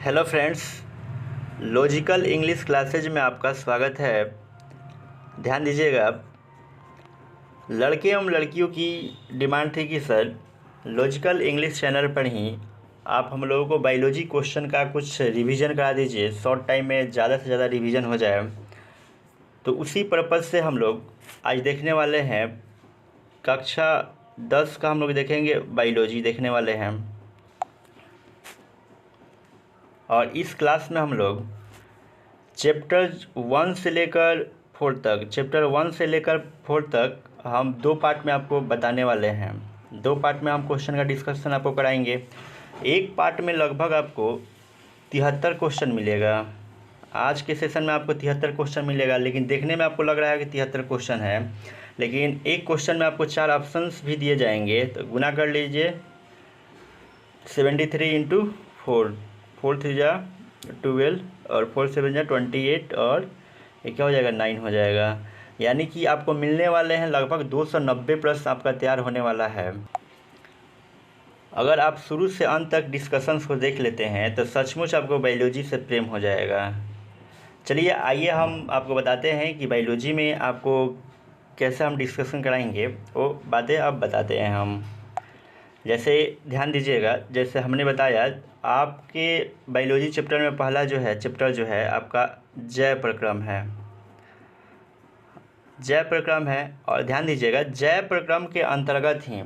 Hello friends, logical English classes में आपका स्वागत है। ध्यान दीजिएगा, लड़के एवं लड़कियों की डिमांड थी कि सर लॉजिकल इंग्लिश चैनल पर ही आप हम लोगों को बायोलॉजी क्वेश्चन का कुछ रिवीजन करा दीजिए, शॉर्ट टाइम में ज़्यादा से ज़्यादा रिवीजन हो जाए। तो उसी पर्पज़ से हम लोग आज देखने वाले हैं कक्षा 10 का हम लोग देखेंगे, बायोलॉजी देखने वाले हैं। और इस क्लास में हम लोग चैप्टर 1 से लेकर 4 तक, चैप्टर 1 से लेकर 4 तक हम 2 पार्ट में आपको बताने वाले हैं। 2 पार्ट में हम क्वेश्चन का डिस्कशन आपको कराएंगे। एक पार्ट में लगभग आपको 73 क्वेश्चन मिलेगा। आज के सेशन में आपको 73 क्वेश्चन मिलेगा, लेकिन देखने में आपको लग रहा है कि 73 क्वेश्चन है, लेकिन एक क्वेश्चन में आपको 4 ऑप्शंस भी दिए जाएंगे। तो गुना कर लीजिए 73 इंटू 4, 4 3 जा 12 और 4 7 जा 28 और ये क्या हो जाएगा 9 हो जाएगा। यानी कि आपको मिलने वाले हैं लगभग 290 प्रश्न आपका तैयार होने वाला है। अगर आप शुरू से अंत तक डिस्कशंस को देख लेते हैं तो सचमुच आपको बायोलॉजी से प्रेम हो जाएगा। चलिए आइए हम आपको बताते हैं कि बायोलॉजी में आपको कैसे हम डिस्कशन कराएंगे, वो बातें अब बताते हैं हम। जैसे ध्यान दीजिएगा, जैसे हमने बताया आपके बायोलॉजी चैप्टर में पहला चैप्टर जो है आपका जैव प्रक्रम है। जैव प्रक्रम है, और ध्यान दीजिएगा जैव प्रक्रम के अंतर्गत ही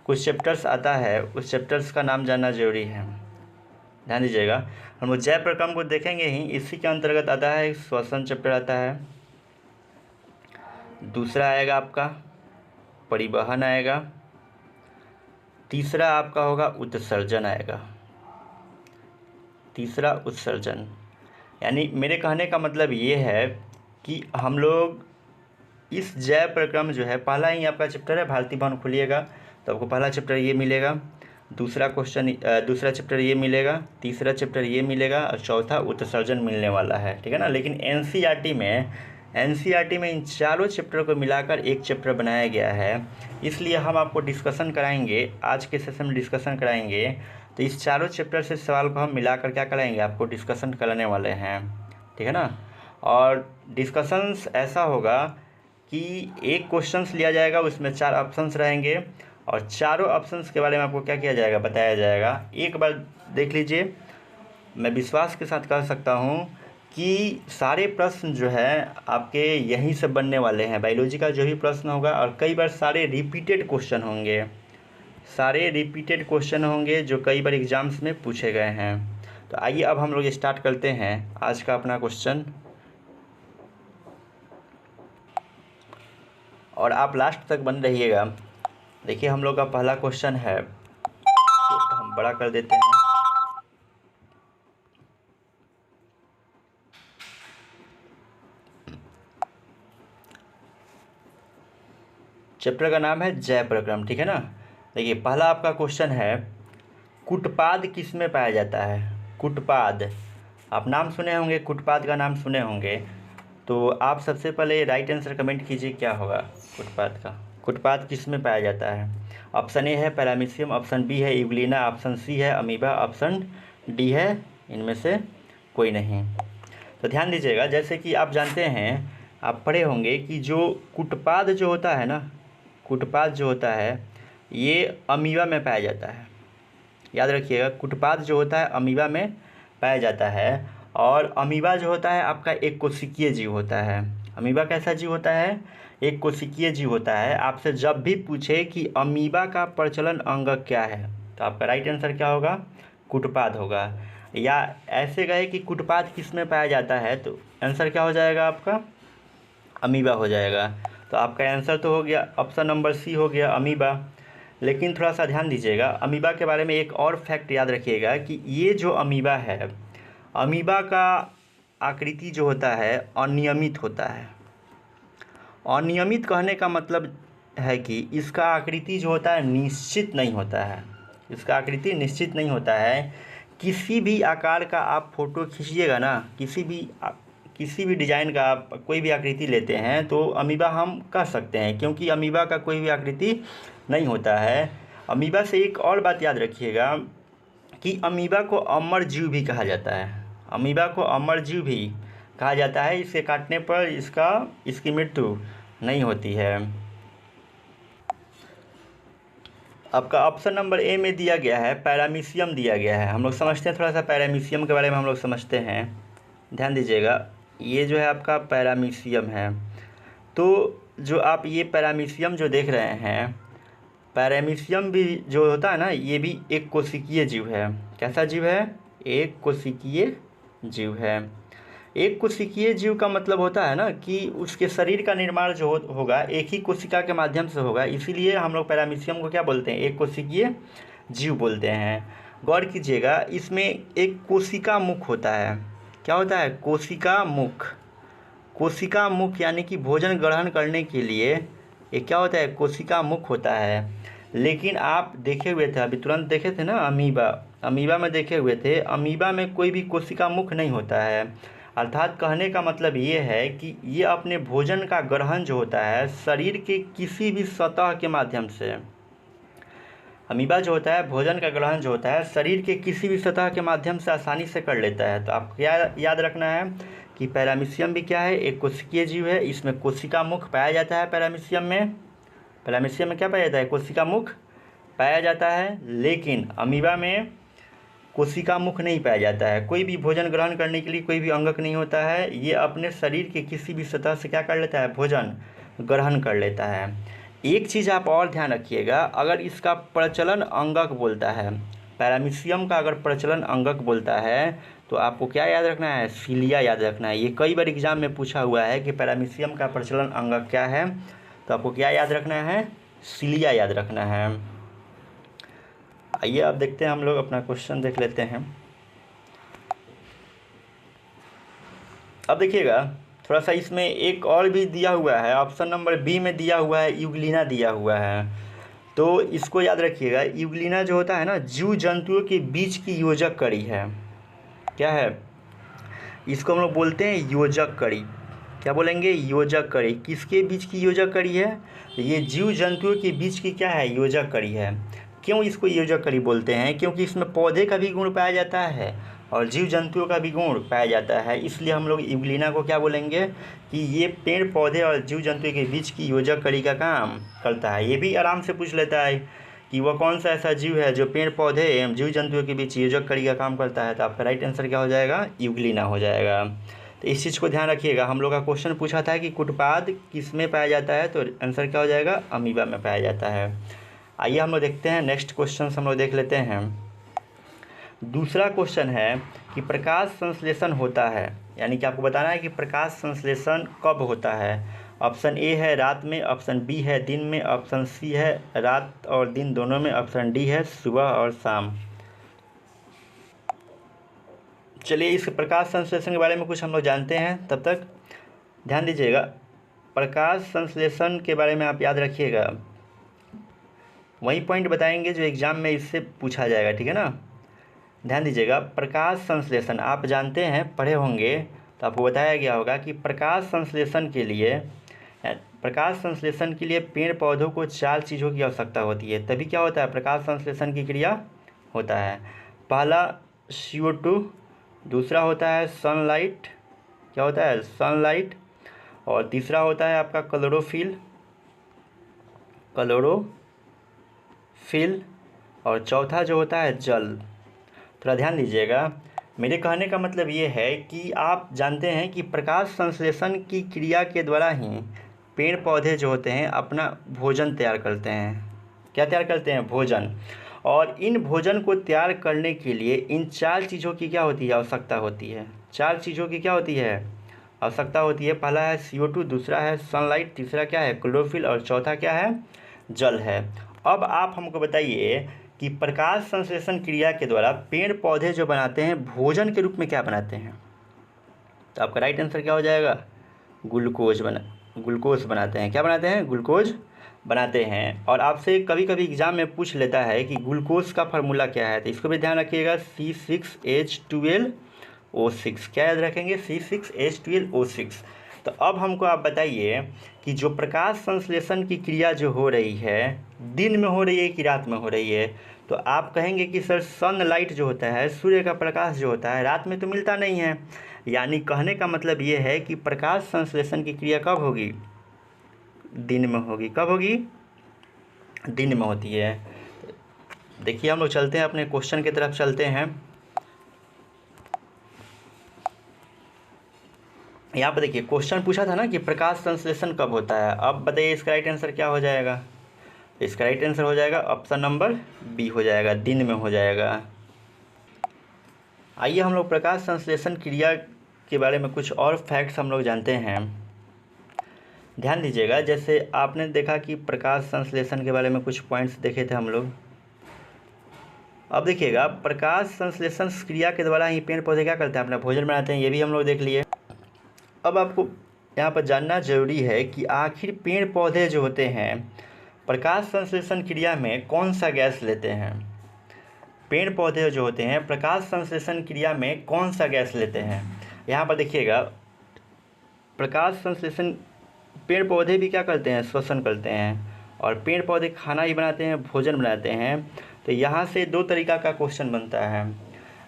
कुछ चैप्टर्स आता है, उस चैप्टर्स का नाम जानना जरूरी है। ध्यान दीजिएगा, हम लोग जैव प्रक्रम को देखेंगे ही, इसी के अंतर्गत आता है श्वसन चैप्टर आता है, दूसरा आएगा आपका परिवहन आएगा, तीसरा आपका होगा उत्सर्जन आएगा, तीसरा उत्सर्जन। यानी मेरे कहने का मतलब ये है कि हम लोग इस जैव प्रक्रम जो है, पहला ही आपका चैप्टर है भारतीय भवन, खोलिएगा तो आपको पहला चैप्टर ये मिलेगा, दूसरा दूसरा चैप्टर ये मिलेगा, तीसरा चैप्टर ये मिलेगा और चौथा उत्सर्जन मिलने वाला है, ठीक है ना। लेकिन एनसीईआरटी में इन चारों चैप्टर को मिलाकर एक चैप्टर बनाया गया है, इसलिए हम आपको डिस्कशन कराएंगे, आज के सेशन में डिस्कशन कराएंगे। तो इस चारों चैप्टर से सवाल को हम मिलाकर क्या कराएंगे, आपको डिस्कशन कराने वाले हैं, ठीक है ना। और डिस्कशंस ऐसा होगा कि एक क्वेश्चंस लिया जाएगा, उसमें 4 ऑप्शंस रहेंगे और चारों ऑप्शंस के बारे में आपको क्या किया जाएगा, बताया जाएगा। एक बार देख लीजिए, मैं विश्वास के साथ कह सकता हूँ कि सारे प्रश्न जो है आपके यहीं से बनने वाले हैं। बायोलॉजी का जो भी प्रश्न होगा, और कई बार सारे रिपीटेड क्वेश्चन होंगे, सारे रिपीटेड क्वेश्चन होंगे जो कई बार एग्जाम्स में पूछे गए हैं। तो आइए अब हम लोग स्टार्ट करते हैं आज का अपना क्वेश्चन, और आप लास्ट तक बन रहिएगा। देखिए हम लोग का पहला क्वेश्चन है, तो हम बड़ा कर देते हैं। चैप्टर का नाम है जैव प्रक्रम, ठीक है ना। देखिए पहला आपका क्वेश्चन है, कुटपाद किस में पाया जाता है। कुटपाद, आप नाम सुने होंगे, कुटपाद का नाम सुने होंगे, तो आप सबसे पहले राइट आंसर कमेंट कीजिए क्या होगा कुटपाद का। कुटपाद किस में पाया जाता है। ऑप्शन ए है पैरामीशियम, ऑप्शन बी है इवलिना, ऑप्शन सी है अमीबा, ऑप्शन डी है इनमें से कोई नहीं। तो ध्यान दीजिएगा, जैसे कि आप जानते हैं, आप पढ़े होंगे कि जो कुटपाद जो होता है ना, कुटपाद जो होता है ये अमीबा में पाया जाता है। याद रखिएगा, कुटपाद जो होता है अमीबा में पाया जाता है, और अमीबा जो होता है आपका एक कोशिकीय जीव होता है। अमीबा कैसा जीव होता है, एक कोशिकीय जीव होता है। आपसे जब भी पूछे कि अमीबा का प्रचलन अंग क्या है, तो आपका राइट आंसर क्या होगा, कुटपाद होगा। या ऐसे गए कि कुटपाद किस में पाया जाता है, तो आंसर क्या हो जाएगा आपका, अमीबा हो जाएगा। तो आपका आंसर तो हो गया ऑप्शन नंबर सी हो गया, अमीबा। लेकिन थोड़ा सा ध्यान दीजिएगा, अमीबा के बारे में एक और फैक्ट याद रखिएगा कि ये जो अमीबा है, अमीबा का आकृति जो होता है अनियमित होता है। अनियमित कहने का मतलब है कि इसका आकृति जो होता है निश्चित नहीं होता है, इसका आकृति निश्चित नहीं होता है। किसी भी आकार का आप फोटो खींचिएगा ना, किसी भी डिजाइन का आप कोई भी आकृति लेते हैं तो अमीबा हम कह सकते हैं, क्योंकि अमीबा का कोई भी आकृति नहीं होता है। अमीबा से एक और बात याद रखिएगा कि अमीबा को अमर जीव भी कहा जाता है। अमीबा को अमर जीव भी कहा जाता है। इसे काटने पर इसकी मृत्यु नहीं होती है। आपका ऑप्शन नंबर ए में दिया गया है पैरामीशियम दिया गया है। हम लोग समझते हैं, थोड़ा सा पैरामीशियम के बारे में हम लोग समझते हैं। ध्यान दीजिएगा, ये जो है आपका पैरामीशियम है। तो जो आप ये पैरामीशियम जो देख रहे हैं, पैरामीशियम भी जो होता है ना, ये भी एक कोशिकीय जीव है। कैसा जीव है? एक कोशिकीय जीव है। एक कोशिकीय जीव का मतलब होता है ना कि उसके शरीर का निर्माण जो होगा एक ही कोशिका के माध्यम से होगा, इसीलिए हम लोग पैरामीशियम को क्या बोलते हैं? एक कोशिकीय जीव बोलते हैं। गौर कीजिएगा, इसमें एक कोशिका मुख होता है। क्या होता है? कोशिका मुख। कोशिका मुख यानी कि भोजन ग्रहण करने के लिए ये क्या होता है? कोशिका मुख होता है। लेकिन आप देखे हुए थे, अभी तुरंत देखे थे ना, अमीबा में देखे हुए थे, अमीबा में कोई भी कोशिका मुख नहीं होता है। अर्थात कहने का मतलब ये है कि ये अपने भोजन का ग्रहण जो होता है शरीर के किसी भी सतह के माध्यम से, अमीबा जो होता है भोजन का ग्रहण जो होता है शरीर के किसी भी सतह के माध्यम से आसानी से कर लेता है। तो आपको क्या याद रखना है कि पैरामीशियम भी क्या है? एक कोशिकीय जीव है। इसमें कोशिका मुख पाया जाता है। पैरामीशियम में क्या पाया जाता है? कोशिका मुख पाया जाता है। लेकिन अमीबा में कोशिका मुख नहीं पाया जाता है। कोई भी भोजन ग्रहण करने के लिए कोई भी अंगक नहीं होता है। ये अपने शरीर के किसी भी सतह से क्या कर लेता है? भोजन ग्रहण कर लेता है। एक चीज़ आप और ध्यान रखिएगा, अगर इसका प्रचलन अंगक बोलता है, पैरामीशियम का अगर प्रचलन अंगक बोलता है तो आपको क्या याद रखना है? सीलिया याद रखना है। ये कई बार एग्जाम में पूछा हुआ है कि पैरामीशियम का प्रचलन अंगक क्या है, तो आपको क्या याद रखना है? सीलिया याद रखना है। आइए अब देखते हैं, हम लोग अपना क्वेश्चन देख लेते हैं। अब देखिएगा, थोड़ा सा इसमें एक और भी दिया हुआ है, ऑप्शन नंबर बी में दिया हुआ है, यूग्लिना दिया हुआ है। तो इसको याद रखिएगा, यूग्लिना जो होता है ना, जीव जंतुओं के बीच की योजक कड़ी है। क्या है? इसको हम लोग बोलते हैं योजक कड़ी। क्या बोलेंगे? योजक कड़ी। किसके बीच की योजक कड़ी है? ये जीव जंतुओं के बीच की क्या है? योजक कड़ी है। क्यों इसको योजक कड़ी बोलते हैं? क्योंकि इसमें पौधे का भी गुण पाया जाता है और जीव जंतुओं का भी गुण पाया जाता है। इसलिए हम लोग यूग्लिना को क्या बोलेंगे कि ये पेड़ पौधे और जीव जंतुओं के बीच की योजक कड़ी का काम करता है। ये भी आराम से पूछ लेता है कि वह कौन सा ऐसा जीव है जो पेड़ पौधे एवं जीव जंतुओं के बीच योजक कड़ी का काम करता है। तो आपका राइट आंसर क्या हो जाएगा? यूग्लिना हो जाएगा। तो इस चीज़ को ध्यान रखिएगा। हम लोग का क्वेश्चन पूछा था कि कुटपाद किस में पाया जाता है, तो आंसर क्या हो जाएगा? अमीबा में पाया जाता है। आइए हम लोग देखते हैं नेक्स्ट क्वेश्चन हम लोग देख लेते हैं। दूसरा क्वेश्चन है कि प्रकाश संश्लेषण होता है, यानी कि आपको बताना है कि प्रकाश संश्लेषण कब होता है। ऑप्शन ए है रात में, ऑप्शन बी है दिन में, ऑप्शन सी है रात और दिन दोनों में, ऑप्शन डी है सुबह और शाम। चलिए इस प्रकाश संश्लेषण के बारे में कुछ हम लोग जानते हैं। तब तक ध्यान दीजिएगा, प्रकाश संश्लेषण के बारे में आप याद रखिएगा, वही पॉइंट बताएंगे जो एग्जाम में इससे पूछा जाएगा, ठीक है ना। ध्यान दीजिएगा, प्रकाश संश्लेषण आप जानते हैं, पढ़े होंगे, तो आपको बताया गया होगा कि प्रकाश संश्लेषण के लिए पेड़ पौधों को 4 चीज़ों की आवश्यकता होती है, तभी क्या होता है? प्रकाश संश्लेषण की क्रिया होता है। पहला CO2, दूसरा होता है सनलाइट। क्या होता है? सनलाइट। और तीसरा होता है आपका क्लोरोफिल, और चौथा जो होता है जल। थोड़ा ध्यान दीजिएगा, मेरे कहने का मतलब ये है कि आप जानते हैं कि प्रकाश संश्लेषण की क्रिया के द्वारा ही पेड़ पौधे जो होते हैं अपना भोजन तैयार करते हैं। क्या तैयार करते हैं? भोजन। और इन भोजन को तैयार करने के लिए इन 4 चीज़ों की क्या होती है? आवश्यकता होती है। 4 चीज़ों की क्या होती है? आवश्यकता होती है। पहला है CO2, दूसरा है सनलाइट, तीसरा क्या है? क्लोरोफिल, और चौथा क्या है? जल है। अब आप हमको बताइए कि प्रकाश संश्लेषण क्रिया के द्वारा पेड़ पौधे जो बनाते हैं भोजन के रूप में क्या बनाते हैं? तो आपका राइट आंसर क्या हो जाएगा? ग्लूकोज बनाते हैं। क्या बनाते हैं? ग्लूकोज बनाते हैं। और आपसे कभी कभी एग्जाम में पूछ लेता है कि ग्लूकोज का फार्मूला क्या है, तो इसको भी ध्यान रखिएगा, C6H12O6। क्या याद रखेंगे? C6H12O6। तो अब हमको आप बताइए कि जो प्रकाश संश्लेषण की क्रिया जो हो रही है दिन में हो रही है कि रात में हो रही है? तो आप कहेंगे कि सर सनलाइट जो होता है, सूर्य का प्रकाश जो होता है, रात में तो मिलता नहीं है। यानी कहने का मतलब ये है कि प्रकाश संश्लेषण की क्रिया कब होगी? दिन में होगी। कब होगी? दिन में होती है। देखिए हम लोग चलते हैं अपने क्वेश्चन की तरफ चलते हैं। यहाँ पर देखिए क्वेश्चन पूछा था ना कि प्रकाश संश्लेषण कब होता है। अब बताइए इसका राइट आंसर क्या हो जाएगा? इसका राइट आंसर हो जाएगा ऑप्शन नंबर बी हो जाएगा, दिन में हो जाएगा। आइए हम लोग प्रकाश संश्लेषण क्रिया के बारे में कुछ और फैक्ट्स हम लोग जानते हैं। ध्यान दीजिएगा, जैसे आपने देखा कि प्रकाश संश्लेषण के बारे में कुछ पॉइंट्स देखे थे हम लोग। अब देखिएगा प्रकाश संश्लेषण क्रिया के द्वारा ही पेड़ पौधे क्या करते हैं? अपना भोजन बनाते हैं, ये भी हम लोग देख लिए। अब आपको यहाँ पर जानना जरूरी है कि आखिर पेड़ पौधे जो होते हैं प्रकाश संश्लेषण क्रिया में कौन सा गैस लेते हैं? पेड़ पौधे जो होते हैं प्रकाश संश्लेषण क्रिया में कौन सा गैस लेते हैं? यहाँ पर देखिएगा प्रकाश संश्लेषण पेड़ पौधे भी क्या करते हैं? श्वसन करते हैं। और पेड़ पौधे खाना ही बनाते हैं, भोजन बनाते हैं। तो यहाँ से दो तरीका का क्वेश्चन बनता है।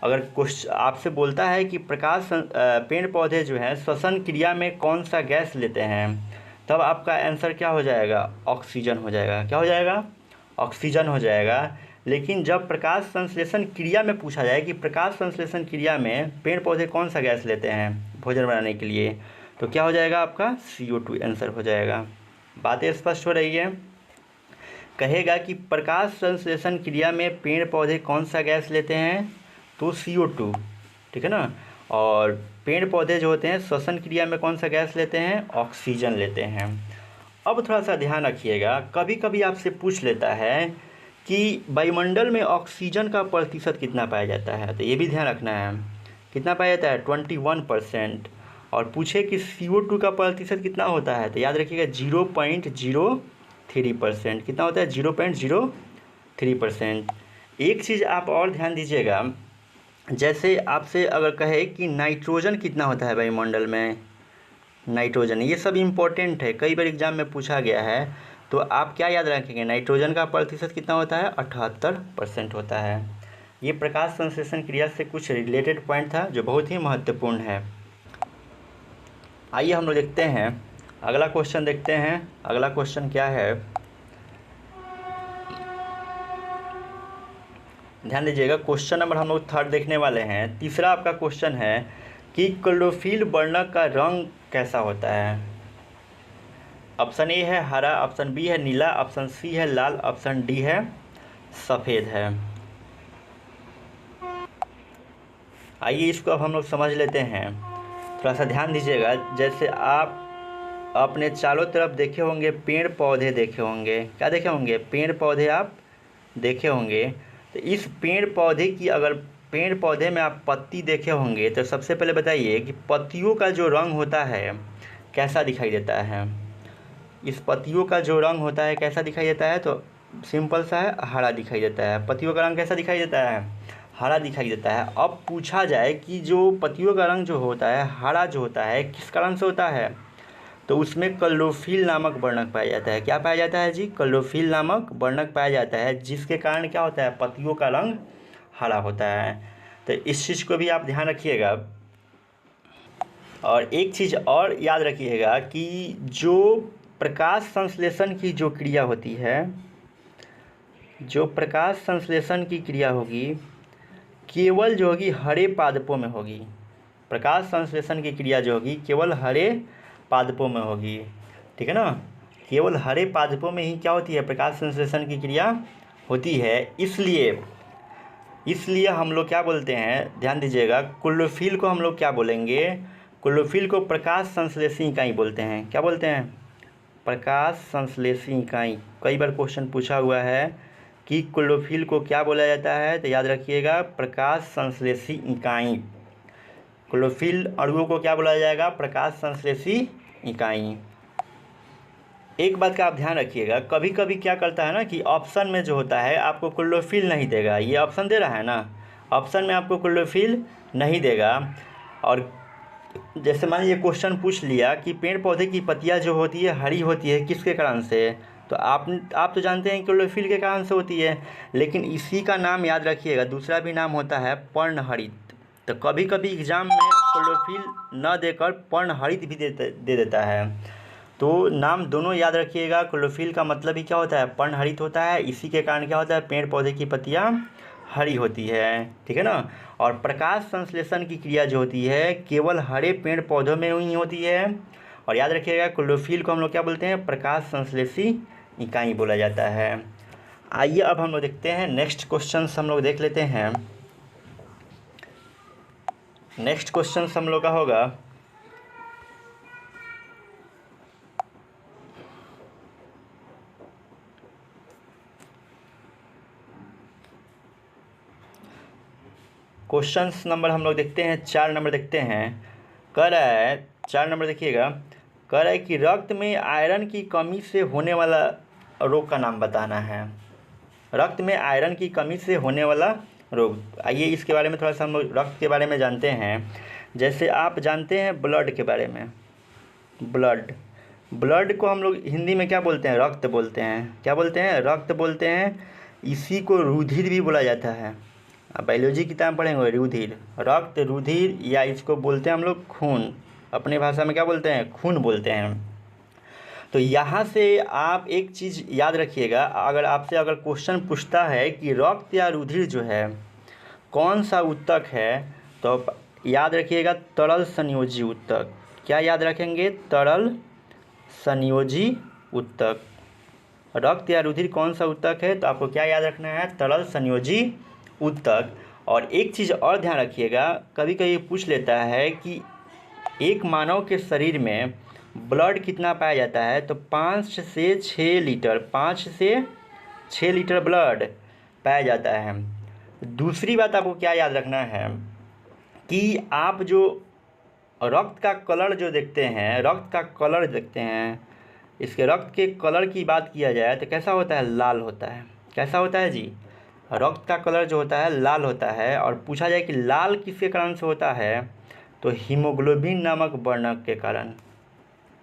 अगर क्वेश्चन आपसे बोलता है कि पेड़ पौधे जो हैं श्वसन क्रिया में कौन सा गैस लेते हैं, तब आपका आंसर क्या हो जाएगा? ऑक्सीजन हो जाएगा। क्या हो जाएगा? ऑक्सीजन हो जाएगा। लेकिन जब प्रकाश संश्लेषण क्रिया में पूछा जाए कि प्रकाश संश्लेषण क्रिया में पेड़ पौधे कौन सा गैस लेते हैं भोजन बनाने के लिए, तो क्या हो जाएगा? आपका CO2 आंसर हो जाएगा। बातें स्पष्ट हो रही है? कहेगा कि प्रकाश संश्लेषण क्रिया में पेड़ पौधे कौन सा गैस लेते हैं? तो CO2, ठीक है ना। और पेड़ पौधे जो होते हैं श्वसन क्रिया में कौन सा गैस लेते हैं? ऑक्सीजन लेते हैं। अब थोड़ा सा ध्यान रखिएगा, कभी कभी आपसे पूछ लेता है कि वायुमंडल में ऑक्सीजन का प्रतिशत कितना पाया जाता है, तो ये भी ध्यान रखना है। कितना पाया जाता है? 21%। और पूछे कि CO2 का प्रतिशत कितना होता है, तो याद रखिएगा 0.03%। कितना होता है? 0.03%। एक चीज़ आप और ध्यान दीजिएगा, जैसे आपसे अगर कहे कि नाइट्रोजन कितना होता है वायुमंडल में, नाइट्रोजन, ये सब इम्पोर्टेंट है, कई बार एग्जाम में पूछा गया है। तो आप क्या याद रखेंगे? नाइट्रोजन का प्रतिशत कितना होता है? 78% होता है। ये प्रकाश संश्लेषण क्रिया से कुछ रिलेटेड पॉइंट था जो बहुत ही महत्वपूर्ण है। आइए हम लोग देखते हैं अगला क्वेश्चन। देखते हैं अगला क्वेश्चन क्या है। ध्यान दीजिएगा, क्वेश्चन नंबर हम लोग 3 देखने वाले हैं। तीसरा आपका क्वेश्चन है कि क्लोरोफिल वर्णक का रंग कैसा होता है? ऑप्शन ए है हरा, ऑप्शन बी है नीला, ऑप्शन सी है लाल, ऑप्शन डी है सफ़ेद है। आइए इसको अब हम लोग समझ लेते हैं। थोड़ा सा ध्यान दीजिएगा, जैसे आप अपने चारों तरफ देखे होंगे पेड़ पौधे देखे होंगे। क्या देखे होंगे? पेड़ पौधे आप देखे होंगे। तो इस पेड़ पौधे की अगर पेड़ पौधे में आप पत्ती देखे होंगे तो सबसे पहले बताइए कि पत्तियों का जो रंग होता है कैसा दिखाई देता है? इस पत्तियों का जो रंग होता है कैसा दिखाई देता है? तो सिंपल सा है, हरा दिखाई देता है। पत्तियों का रंग कैसा दिखाई देता है? हरा दिखाई देता है। अब पूछा जाए कि जो पत्तियों का रंग जो होता है हरा जो होता है किस कारण से होता है, तो उसमें क्लोरोफिल नामक वर्णक पाया जाता है। क्या पाया जाता है जी? क्लोरोफिल नामक वर्णक पाया जाता है, जिसके कारण क्या होता है? पत्तियों का रंग हरा होता है। तो इस चीज़ को भी आप ध्यान रखिएगा। और एक चीज़ और याद रखिएगा कि जो प्रकाश संश्लेषण की जो क्रिया होती है, जो प्रकाश संश्लेषण की क्रिया होगी केवल जो होगी हरे पादपों में होगी। प्रकाश संश्लेषण की क्रिया जो होगी केवल हरे पादपों में होगी, ठीक है ना। केवल हरे पादपों में ही क्या होती है? प्रकाश संश्लेषण की क्रिया होती है। इसलिए हम लोग क्या बोलते हैं, ध्यान दीजिएगा, क्लोरोफिल को हम लोग क्या बोलेंगे? क्लोरोफिल को प्रकाश संश्लेषी इकाई बोलते हैं। क्या बोलते हैं? प्रकाश संश्लेषी इकाई। कई बार क्वेश्चन पूछा हुआ है कि क्लोरोफिल को क्या बोला जाता है, तो याद रखिएगा प्रकाश संश्लेषी इकाई। क्लोरोफिल अणुओं को क्या बोला जाएगा? प्रकाश संश्लेषी इकाई। एक बात का आप ध्यान रखिएगा, कभी कभी क्या करता है ना कि ऑप्शन में जो होता है आपको क्लोरोफिल नहीं देगा। ये ऑप्शन दे रहा है ना, ऑप्शन में आपको क्लोरोफिल नहीं देगा। और जैसे मान लीजिए क्वेश्चन पूछ लिया कि पेड़ पौधे की पत्तियां जो होती है हरी होती है किसके कारण से, तो तो आप तो जानते हैं क्लोरोफिल के कारण से होती है, लेकिन इसी का नाम याद रखिएगा, दूसरा भी नाम होता है पर्णहरित। तो कभी कभी एग्जाम में क्लोरोफिल न देकर पर्णहरित भी दे देता है। तो नाम दोनों याद रखिएगा। क्लोरोफिल का मतलब ही क्या होता है? पर्णहरित होता है। इसी के कारण क्या होता है? पेड़ पौधे की पत्तियाँ हरी होती है, ठीक है ना। और प्रकाश संश्लेषण की क्रिया जो होती है केवल हरे पेड़ पौधों में ही होती है। और याद रखिएगा क्लोरोफिल को हम लोग क्या बोलते हैं? प्रकाश संश्लेषी इकाई बोला जाता है। आइए अब हम लोग देखते हैं नेक्स्ट क्वेश्चन हम लोग देख लेते हैं। नेक्स्ट क्वेश्चन हम लोग का होगा क्वेश्चंस नंबर हम लोग देखते हैं 4 नंबर देखते हैं। कह रहा है 4 नंबर देखिएगा, कह रहा है कि रक्त में आयरन की कमी से होने वाला रोग का नाम बताना है। रक्त में आयरन की कमी से होने वाला रोग। आइए इसके बारे में थोड़ा सा हम लोग रक्त के बारे में जानते हैं। जैसे आप जानते हैं ब्लड के बारे में, ब्लड को हम लोग हिंदी में क्या बोलते हैं? रक्त बोलते हैं। क्या बोलते हैं? रक्त बोलते हैं। इसी को रुधिर भी बोला जाता है। आप बायोलॉजी किताब पढ़ेंगे, रुधिर, रक्त, रुधिर, या इसको बोलते हैं हम लोग खून। अपने भाषा में क्या बोलते हैं? खून बोलते हैं। तो यहाँ से आप एक चीज़ याद रखिएगा, अगर क्वेश्चन पूछता है कि रक्त या रुधिर जो है कौन सा ऊतक है, तो याद रखिएगा तरल संयोजी ऊतक। क्या याद रखेंगे? तरल संयोजी ऊतक। रक्त या रुधिर कौन सा ऊतक है, तो आपको क्या याद रखना है? तरल संयोजी ऊतक। और एक चीज़ और ध्यान रखिएगा, कभी कभी पूछ लेता है कि एक मानव के शरीर में ब्लड कितना पाया जाता है, तो 5 से 6 लीटर, 5 से 6 लीटर ब्लड पाया जाता है। दूसरी बात आपको क्या याद रखना है कि आप जो रक्त का कलर जो देखते हैं, रक्त का कलर देखते हैं, इसके रक्त के कलर की बात किया जाए तो कैसा होता है? लाल होता है। कैसा होता है जी? रक्त का कलर जो होता है लाल होता है। और पूछा जाए कि लाल किसके कारण से होता है, तो हीमोग्लोबिन नामक वर्णक के कारण।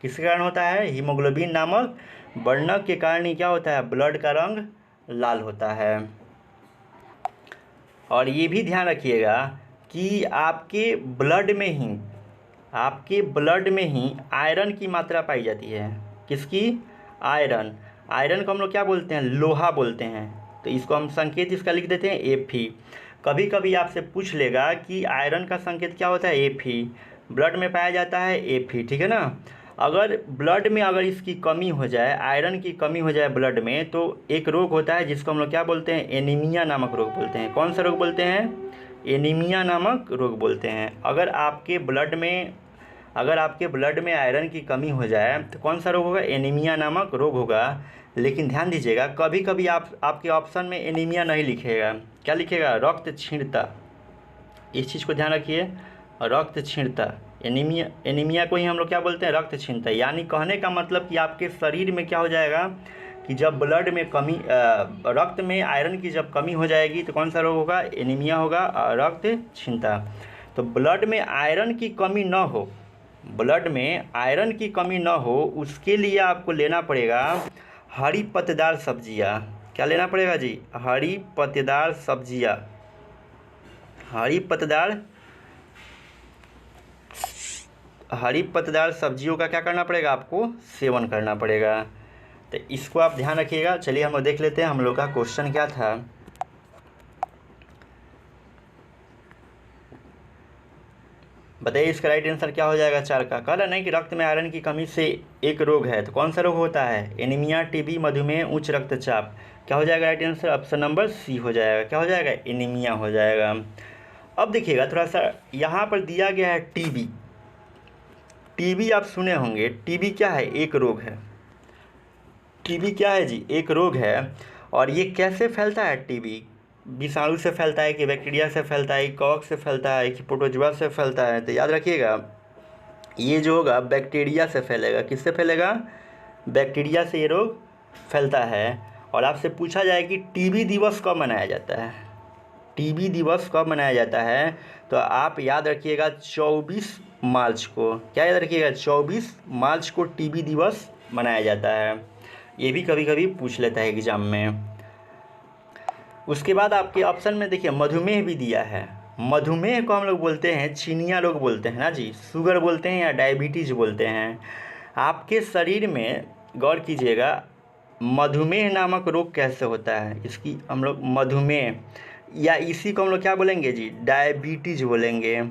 किसके कारण होता है? हीमोग्लोबिन नामक वर्णक के कारण ही क्या होता है? ब्लड का रंग लाल होता है। और ये भी ध्यान रखिएगा कि आपके ब्लड में ही आयरन की मात्रा पाई जाती है। किसकी? आयरन को हम लोग क्या बोलते हैं? लोहा बोलते हैं। तो इसको हम संकेत इसका लिख देते हैं Fe। कभी कभी आपसे पूछ लेगा कि आयरन का संकेत क्या होता है? Fe। ब्लड में पाया जाता है Fe, ठीक है ना। अगर ब्लड में इसकी कमी हो जाए, आयरन की कमी हो जाए ब्लड में, तो एक रोग होता है जिसको हम लोग क्या बोलते हैं? एनीमिया नामक रोग बोलते हैं। कौन सा रोग बोलते हैं? एनीमिया नामक रोग बोलते हैं। अगर आपके ब्लड में आयरन की कमी हो जाए तो कौन सा रोग होगा? एनीमिया नामक रोग होगा। लेकिन ध्यान दीजिएगा, कभी कभी आपके ऑप्शन में एनीमिया नहीं लिखेगा। क्या लिखेगा? रक्त क्षीणता। इस चीज़ को ध्यान रखिए, रक्त क्षीणता। एनीमिया को ही हम लोग क्या बोलते हैं? रक्त क्षीणता। यानी कहने का मतलब कि आपके शरीर में क्या हो जाएगा कि जब ब्लड में कमी, रक्त में आयरन की जब कमी हो जाएगी तो कौन सा रोग होगा? एनीमिया होगा, रक्त क्षीणता। तो ब्लड में आयरन की कमी न हो, उसके लिए आपको लेना पड़ेगा हरी पत्तेदार सब्जियाँ। क्या लेना पड़ेगा जी? हरी पत्तेदार सब्जियाँ। हरी पत्तेदार सब्जियों का क्या करना पड़ेगा? आपको सेवन करना पड़ेगा। तो इसको आप ध्यान रखिएगा। चलिए हम लोग देख लेते हैं हम लोग का क्वेश्चन क्या था। बताइए इसका राइट आंसर क्या हो जाएगा 4 का? कह रहा नहीं कि रक्त में आयरन की कमी से एक रोग है, तो कौन सा रोग होता है? एनीमिया, टीबी, मधुमेह, उच्च रक्तचाप। क्या हो जाएगा right answer? Option number C हो जाएगा। क्या हो जाएगा? एनीमिया हो जाएगा। अब देखिएगा थोड़ा सा, यहाँ पर दिया गया है टीबी आप सुने होंगे। टीबी क्या है? एक रोग है। टीबी क्या है जी? एक रोग है। और ये कैसे फैलता है? टीबी विषाणु से फैलता है कि बैक्टीरिया से फैलता है, कॉक से फैलता है कि प्रोटोजोआ से फैलता है? तो याद रखिएगा ये जो होगा बैक्टीरिया से फैलेगा। किससे फैलेगा? बैक्टीरिया से ये रोग फैलता है। और आपसे पूछा जाए कि टीबी दिवस कब मनाया जाता है? टीबी दिवस कब मनाया जाता है? तो आप याद रखिएगा 24 मार्च को। क्या याद रखिएगा? 24 मार्च को टीबी दिवस मनाया जाता है। ये भी कभी कभी पूछ लेता है एग्ज़ाम में। उसके बाद आपके ऑप्शन में देखिए मधुमेह भी दिया है। मधुमेह को हम लोग बोलते हैं, चीनिया लोग बोलते हैं ना जी, शुगर बोलते हैं या डायबिटीज़ बोलते हैं। आपके शरीर में गौर कीजिएगा, मधुमेह नामक रोग कैसे होता है, इसकी हम लोग मधुमेह या इसी को हम लोग क्या बोलेंगे जी, डायबिटीज़ बोलेंगे,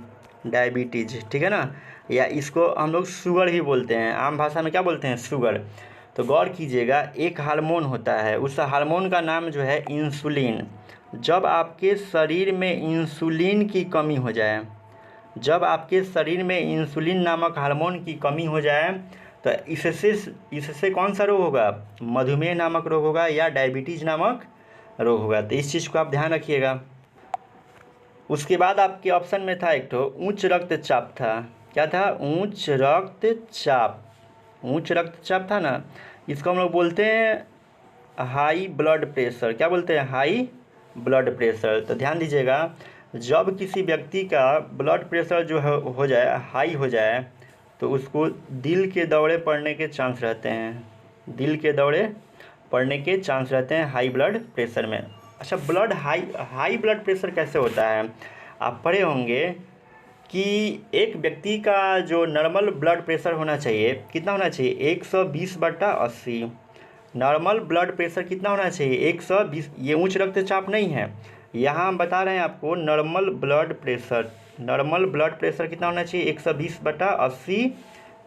डायबिटीज़, ठीक है ना। या इसको हम लोग शुगर ही बोलते हैं, आम भाषा में क्या बोलते हैं, शुगर। तो गौर कीजिएगा, एक हार्मोन होता है, उस हार्मोन का नाम जो है इंसुलिन। जब आपके शरीर में इंसुलिन की कमी हो जाए, जब आपके शरीर में इंसुलिन नामक हार्मोन की कमी हो जाए, तो इससे कौन सा रोग होगा, मधुमेह नामक रोग होगा या डायबिटीज़ नामक रोग होगा। तो इस चीज़ को आप ध्यान रखिएगा। उसके बाद आपके ऑप्शन में था एक तो उच्च रक्तचाप था। क्या था, उच्च रक्तचाप। उच्च रक्तचाप था ना, इसको हम लोग बोलते हैं हाई ब्लड प्रेशर। क्या बोलते हैं, हाई ब्लड प्रेशर। तो ध्यान दीजिएगा, जब किसी व्यक्ति का ब्लड प्रेशर जो हो जाए, हाई हो जाए, तो उसको दिल के दौरे पड़ने के चांस रहते हैं, दिल के दौरे पड़ने के चांस रहते हैं हाई ब्लड प्रेशर में। अच्छा, हाई ब्लड प्रेशर कैसे होता है, आप पढ़े होंगे कि एक व्यक्ति का जो नॉर्मल ब्लड प्रेशर होना चाहिए, कितना होना चाहिए, 120/80। नॉर्मल ब्लड प्रेशर कितना होना चाहिए, 120। ये उच्च रक्तचाप नहीं है, यहाँ हम बता रहे हैं आपको normal blood pressure. Normal blood pressure कितना होना चाहिए, 120/80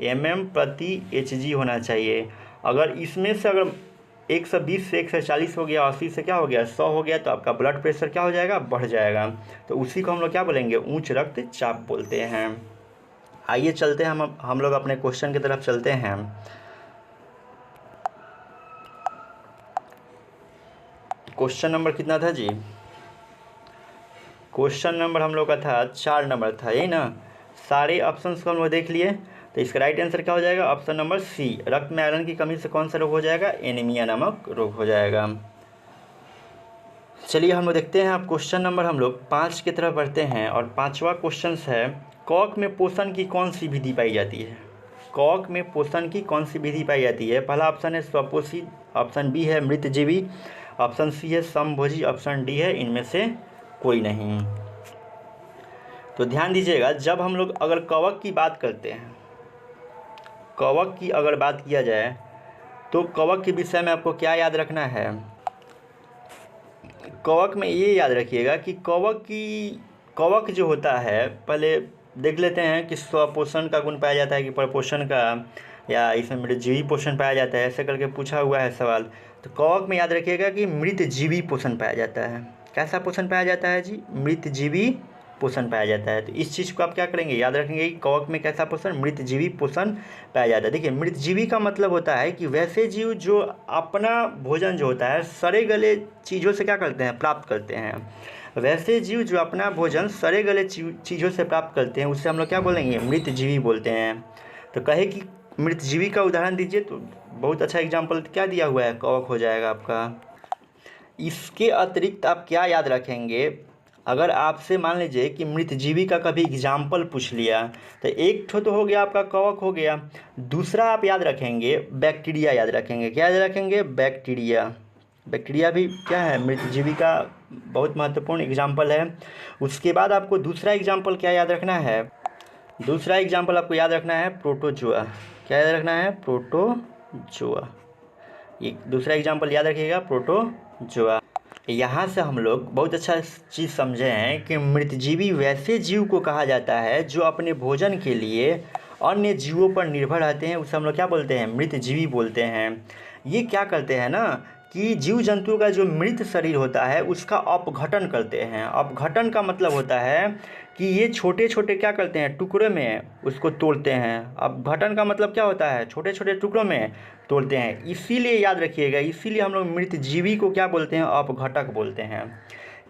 mm/Hg होना चाहिए। अगर इसमें से अगर 120 से 140 हो गया, 80 से क्या हो गया, 100 हो गया, तो आपका ब्लड प्रेशर क्या हो जाएगा, बढ़ जाएगा। तो उसी को हम लोग क्या बोलेंगे, उच्च रक्तचाप बोलते हैं। आइए चलते हैं, हम लोग अपने क्वेश्चन की तरफ चलते हैं। क्वेश्चन नंबर कितना था जी, क्वेश्चन नंबर हम लोग का था 4 नंबर था, यही ना। सारे ऑप्शंस को हम लोग देख लिए, तो इसका राइट आंसर क्या हो जाएगा, ऑप्शन नंबर सी। रक्त में आयरन की कमी से कौन सा रोग हो जाएगा, एनीमिया नामक रोग हो जाएगा। चलिए हम लोग देखते हैं, आप क्वेश्चन नंबर हम लोग 5 की तरफ बढ़ते हैं। और 5वां क्वेश्चन है, कवक में पोषण की कौन सी विधि पाई जाती है। कवक में पोषण की कौन सी विधि पाई जाती है। पहला ऑप्शन है स्वपोषी, ऑप्शन बी है मृतजीवी, ऑप्शन सी है समभोजी, ऑप्शन डी है इनमें से कोई नहीं। तो ध्यान दीजिएगा, जब हम लोग अगर कवक की बात करते हैं, कवक की अगर बात किया जाए, तो कवक के विषय में आपको क्या याद रखना है, कवक में ये याद रखिएगा कि कवक जो होता है, पहले देख लेते हैं कि स्वपोषण का गुण पाया जाता है कि परपोषण का, या इसमें मृतजीवी पोषण पाया जाता है, ऐसे करके पूछा हुआ है सवाल। तो कवक में याद रखिएगा कि मृतजीवी पोषण पाया जाता है। कैसा पोषण पाया जाता है जी, मृतजीवी पोषण पाया जाता है। तो इस चीज़ को आप क्या करेंगे, याद रखेंगे कि कवक में कैसा पोषण, मृतजीवी पोषण पाया जाता है। देखिए, मृतजीवी का मतलब होता है कि वैसे जीव जो अपना भोजन जो होता है सड़े गले चीज़ों से क्या करते हैं, प्राप्त करते हैं। वैसे जीव जो अपना भोजन सड़े गले चीज़ों से प्राप्त करते हैं, उससे हम लोग क्या बोलेंगे, मृतजीवी बोलते हैं। तो कहे कि मृतजीवी का उदाहरण दीजिए, तो बहुत अच्छा एग्जाम्पल क्या दिया हुआ है, कवक हो जाएगा आपका। इसके अतिरिक्त आप क्या याद रखेंगे, अगर आपसे मान लीजिए कि मृतजीवी का कभी एग्जाम्पल पूछ लिया, तो एक ठो तो हो गया आपका कवक हो गया, दूसरा आप याद रखेंगे बैक्टीरिया याद रखेंगे। क्या याद रखेंगे, बैक्टीरिया। बैक्टीरिया भी क्या है, मृतजीवी का बहुत महत्वपूर्ण एग्जाम्पल है। उसके बाद आपको दूसरा एग्जाम्पल क्या याद रखना है, दूसरा एग्जाम्पल आपको याद रखना है प्रोटोजोआ। क्या याद रखना है, प्रोटोजोआ। ये दूसरा एग्जाम्पल याद रखिएगा, प्रोटोजोआ। यहाँ से हम लोग बहुत अच्छा चीज़ समझे हैं कि मृतजीवी वैसे जीव को कहा जाता है जो अपने भोजन के लिए अन्य जीवों पर निर्भर रहते हैं, उसे हम लोग क्या बोलते हैं, मृतजीवी बोलते हैं। ये क्या करते हैं ना कि जीव जंतु का जो मृत शरीर होता है उसका अपघटन करते हैं। अपघटन का मतलब होता है कि ये छोटे छोटे क्या करते हैं, टुकड़े में उसको तोड़ते हैं। अपघटन का मतलब क्या होता है, छोटे छोटे टुकड़ों में तोड़ते हैं। इसीलिए याद रखिएगा, इसीलिए हम लोग मृतजीवी को क्या बोलते हैं, अपघटक बोलते हैं।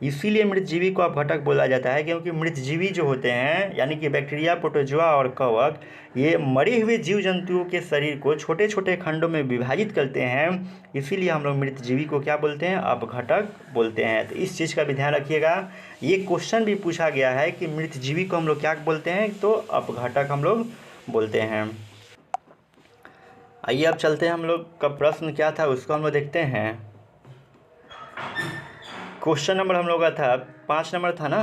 इसीलिए मृतजीवी को अपघटक बोला जाता है, क्योंकि मृतजीवी जो होते हैं यानी कि बैक्टीरिया, प्रोटोजोआ और कवक, ये मरे हुए जीव जंतुओं के शरीर को छोटे छोटे खंडों में विभाजित करते हैं। इसीलिए हम लोग मृतजीवी को क्या बोलते हैं, अपघटक बोलते हैं। तो इस चीज़ का भी ध्यान रखिएगा। ये क्वेश्चन भी पूछा गया है कि मृतजीवी को हम लोग क्या बोलते हैं, तो अपघटक हम लोग बोलते हैं। आइए अब चलते हैं, हम लोग का प्रश्न क्या था उसको हम लोग देखते हैं। क्वेश्चन नंबर हम लोग का था 5 नंबर था ना,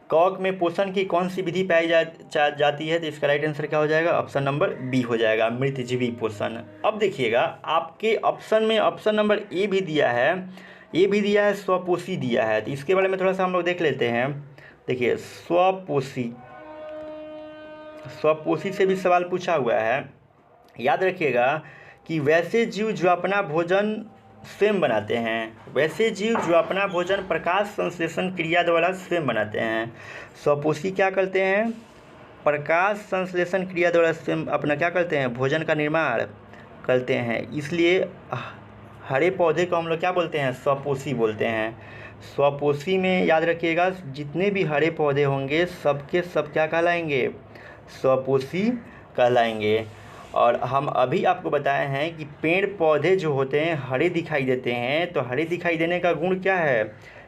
कॉक में पोषण की कौन सी विधि पाई जाती है, तो इसका राइट आंसर क्या हो जाएगा, ऑप्शन नंबर बी हो जाएगा, मृतजीवी पोषण। अब देखिएगा आपके ऑप्शन में ऑप्शन नंबर ए भी दिया है, ए भी दिया है, स्वपोषी दिया है, तो इसके बारे में थोड़ा सा हम लोग देख लेते हैं। देखिए स्वपोषी, स्वपोषी से भी सवाल पूछा हुआ है। याद रखिएगा कि वैसे जीव जो अपना भोजन स्वयं बनाते हैं, वैसे जीव जो अपना भोजन प्रकाश संश्लेषण क्रिया द्वारा स्वयं बनाते हैं। स्वपोषी क्या करते हैं, प्रकाश संश्लेषण क्रिया द्वारा स्वयं अपना क्या करते हैं, भोजन का निर्माण करते हैं। इसलिए हरे पौधे को हम लोग क्या बोलते हैं, स्वपोषी बोलते हैं। स्वपोषी में याद रखिएगा जितने भी हरे पौधे होंगे सबके सब क्या कहलाएंगे, स्वपोषी कहलाएंगे। और हम अभी आपको बताए हैं कि पेड़ पौधे जो होते हैं हरे दिखाई देते हैं, तो हरे दिखाई देने का गुण क्या है,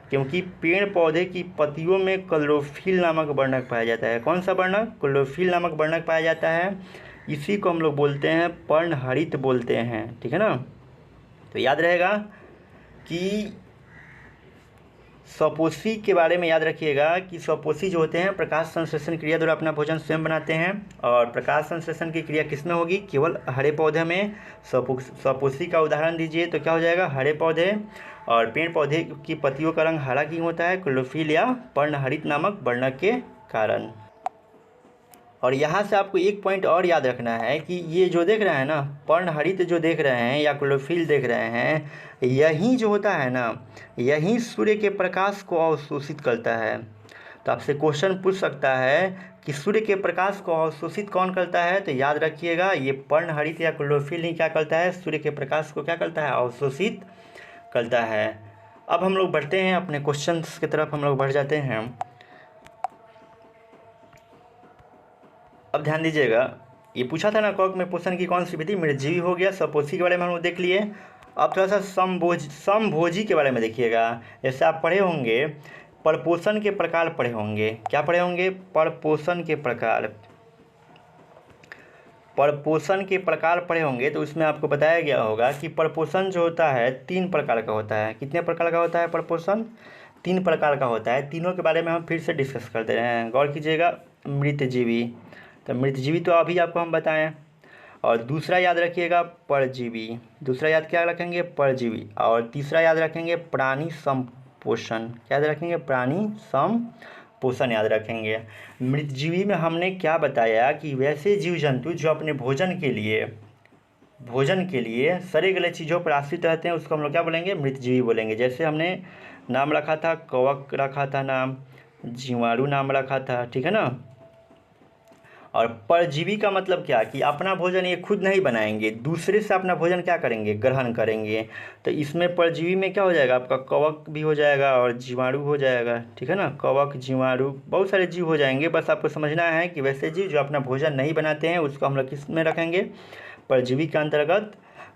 क्योंकि पेड़ पौधे की पत्तियों में क्लोरोफिल नामक वर्णक पाया जाता है। कौन सा वर्णक, क्लोरोफिल नामक वर्णक पाया जाता है, इसी को हम लोग बोलते हैं पर्णहरित बोलते हैं, ठीक है ना। तो याद रहेगा कि स्वपोषी के बारे में याद रखिएगा कि स्वपोषी जो होते हैं प्रकाश संश्लेषण क्रिया द्वारा अपना भोजन स्वयं बनाते हैं। और प्रकाश संश्लेषण की क्रिया किसमें होगी, केवल हरे पौधे में। स्वपोषी का उदाहरण दीजिए तो क्या हो जाएगा, हरे पौधे। और पेड़ पौधे की पत्तियों का रंग हरा क्यों होता है, क्लोरोफिल या पर्णहरित नामक वर्णक के कारण। और यहाँ से आपको एक पॉइंट और याद रखना है कि ये जो देख रहे हैं ना, पर्णहरित जो देख रहे हैं या क्लोरोफिल देख रहे हैं, यही जो होता है ना, यही सूर्य के प्रकाश को अवशोषित करता है। तो आपसे क्वेश्चन पूछ सकता है कि सूर्य के प्रकाश को अवशोषित कौन करता है, तो याद रखिएगा ये पर्णहरित या क्लोरोफिल ही क्या करता है, सूर्य के प्रकाश को क्या करता है, अवशोषित करता है। अब हम लोग बढ़ते हैं अपने क्वेश्चन की तरफ, हम लोग बढ़ जाते हैं। अब ध्यान दीजिएगा, ये पूछा था ना कॉक में पोषण की कौन सी विधि, मृतजीवी हो गया, स्वपोषी के बारे में हम लोग देख लिए। अब थोड़ा सा समभोजी के बारे में देखिएगा। जैसे आप पढ़े होंगे परपोषण के प्रकार पढ़े होंगे, क्या पढ़े होंगे, परपोषण के प्रकार, परपोषण के प्रकार पढ़े होंगे। तो उसमें आपको बताया गया होगा कि परपोषण जो होता है 3 प्रकार का होता है। कितने प्रकार का होता है परपोषण, 3 प्रकार का होता है। तीनों के बारे में हम फिर से डिस्कस करते हैं, गौर कीजिएगा। मृतजीवी, तो मृतजीवी तो अभी आपको हम बताएं। और दूसरा याद रखिएगा परजीवी, दूसरा याद क्या रखेंगे, परजीवी। और तीसरा याद रखेंगे प्राणी संपोषण, क्या याद रखेंगे, प्राणी संपोषण याद रखेंगे। मृतजीवी में हमने क्या बताया कि वैसे जीव जंतु जो अपने भोजन के लिए सड़े गले चीज़ों पर आश्रित रहते हैं, उसको हम लोग क्या बोलेंगे, मृतजीवी बोलेंगे। जैसे हमने नाम रखा था, कवक रखा था नाम, जीवाणु नाम रखा था, ठीक है ना। और परजीवी का मतलब क्या, कि अपना भोजन ये खुद नहीं बनाएंगे, दूसरे से अपना भोजन क्या करेंगे, ग्रहण करेंगे। तो इसमें परजीवी में क्या हो जाएगा, आपका कवक भी हो जाएगा और जीवाणु हो जाएगा, ठीक है ना। कवक, जीवाणु, बहुत सारे जीव हो जाएंगे। बस आपको समझना है कि वैसे जीव जो अपना भोजन नहीं बनाते हैं उसको हम लोग किस में रखेंगे, परजीवी के अंतर्गत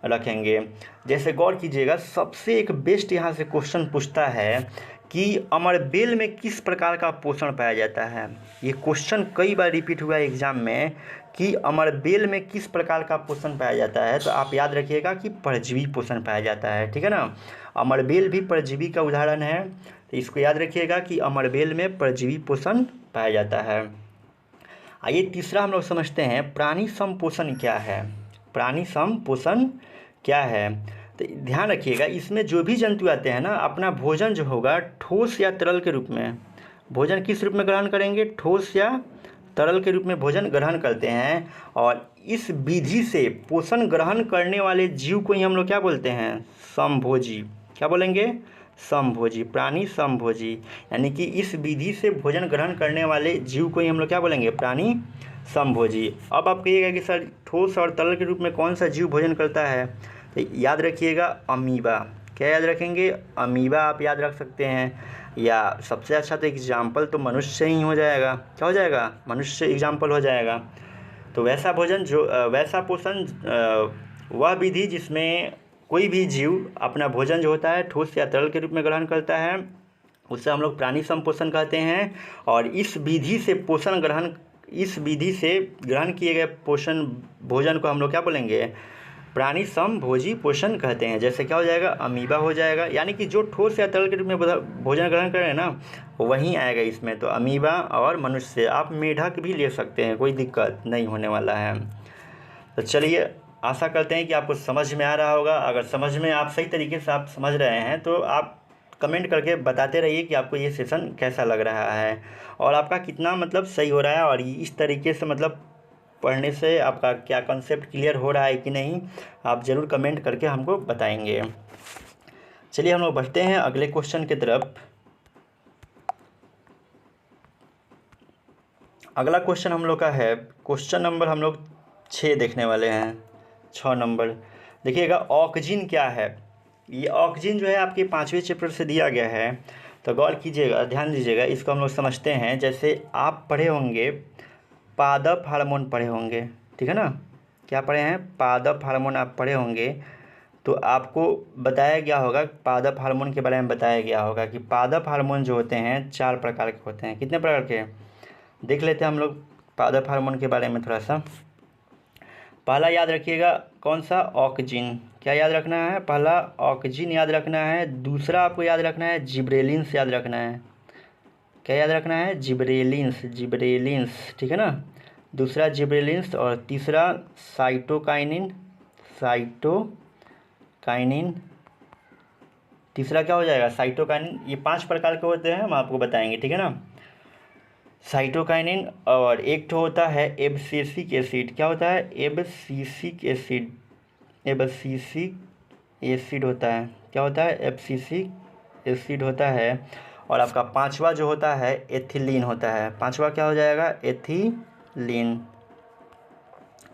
रखेंगे। जैसे गौर कीजिएगा, सबसे एक बेस्ट यहाँ से क्वेश्चन पूछता है कि अमरबेल में किस प्रकार का पोषण पाया जाता है। ये क्वेश्चन कई बार रिपीट हुआ है एग्जाम में कि अमरबेल में किस प्रकार का पोषण पाया जाता है। तो आप याद रखिएगा कि परजीवी पोषण पाया जाता है, ठीक है ना। अमरबेल भी परजीवी का उदाहरण है, तो इसको याद रखिएगा कि अमरबेल में परजीवी पोषण पाया जाता है। आइए तीसरा हम लोग समझते हैं प्राणी संपोषण क्या है। प्राणी संपोषण क्या है, तो ध्यान रखिएगा इसमें जो भी जंतु आते हैं ना, अपना भोजन जो होगा ठोस या तरल के रूप में, भोजन किस रूप में ग्रहण करेंगे, ठोस या तरल के रूप में भोजन ग्रहण करते हैं। और इस विधि से पोषण ग्रहण करने वाले जीव को ही हम लोग क्या बोलते हैं, समभोजी। क्या बोलेंगे, समभोजी, प्राणी समभोजी। यानी कि इस विधि से भोजन ग्रहण करने वाले जीव को ही हम लोग क्या बोलेंगे, प्राणी समभोजी। अब आप कहिएगा कि सर ठोस और तरल के रूप में कौन सा जीव भोजन करता है, तो याद रखिएगा अमीबा। क्या याद रखेंगे, अमीबा आप याद रख सकते हैं, या सबसे अच्छा तो एग्जाम्पल तो मनुष्य ही हो जाएगा। क्या हो जाएगा, मनुष्य एग्जाम्पल हो जाएगा। तो वैसा भोजन जो वैसा पोषण वह विधि जिसमें कोई भी जीव अपना भोजन जो होता है ठोस या तरल के रूप में ग्रहण करता है, उसे हम लोग प्राणी संपोषण कहते हैं। और इस विधि से ग्रहण किए गए पोषण भोजन को हम लोग क्या बोलेंगे, प्राणी समभोजी पोषण कहते हैं। जैसे क्या हो जाएगा, अमीबा हो जाएगा, यानी कि जो ठोस या तरल के रूप में भोजन ग्रहण कर रहे हैं ना, वहीं आएगा इसमें। तो अमीबा और मनुष्य, आप मेढक भी ले सकते हैं, कोई दिक्कत नहीं होने वाला है। तो चलिए, आशा करते हैं कि आपको समझ में आ रहा होगा। अगर समझ में आप सही तरीके से आप समझ रहे हैं तो आप कमेंट करके बताते रहिए कि आपको ये सेशन कैसा लग रहा है और आपका कितना मतलब सही हो रहा है, और इस तरीके से मतलब पढ़ने से आपका क्या कॉन्सेप्ट क्लियर हो रहा है कि नहीं, आप ज़रूर कमेंट करके हमको बताएंगे। चलिए हम लोग बढ़ते हैं अगले क्वेश्चन की तरफ। अगला क्वेश्चन हम लोग का है क्वेश्चन नंबर हम लोग 6 देखने वाले हैं। 6 नंबर देखिएगा, ऑक्सीजन क्या है। ये ऑक्सीजन जो है आपके 5वें चैप्टर से दिया गया है, तो गौर कीजिएगा, ध्यान दीजिएगा। इसको हम लोग समझते हैं। जैसे आप पढ़े होंगे पादप हार्मोन पढ़े होंगे, ठीक है ना। क्या पढ़े हैं, पादप हार्मोन आप पढ़े होंगे। तो आपको बताया गया होगा, पादप हार्मोन के बारे में बताया गया होगा कि पादप हार्मोन जो होते हैं 4 प्रकार के होते हैं। कितने प्रकार के, देख लेते हैं हम लोग पादप हार्मोन के बारे में थोड़ा सा। पहला याद रखिएगा कौन सा, ऑक्सीजन। क्या याद रखना है, पहला ऑक्सीजन याद रखना है। दूसरा आपको याद रखना है जिब्रेलिन्स याद रखना है। क्या याद रखना है, जिब्रेलिन्स, जिब्रेलिन्स, ठीक है ना। दूसरा जिब्रेलिन्स, और तीसरा साइटोकाइनिन, साइटोकाइनिन। तीसरा क्या हो जाएगा, साइटोकाइनिन। ये 5 प्रकार के होते हैं, हम आपको बताएंगे, ठीक है ना। साइटोकाइनिन, और एक तो होता है एब्सिसिक एसिड। क्या होता है, एब्सिसिक एसिड, एब्सिसिक एसिड होता है। क्या होता है, एब्सिसिक एसिड होता है। और आपका 5वां जो होता है एथिलीन होता है। 5वां क्या हो जाएगा, एथिलीन,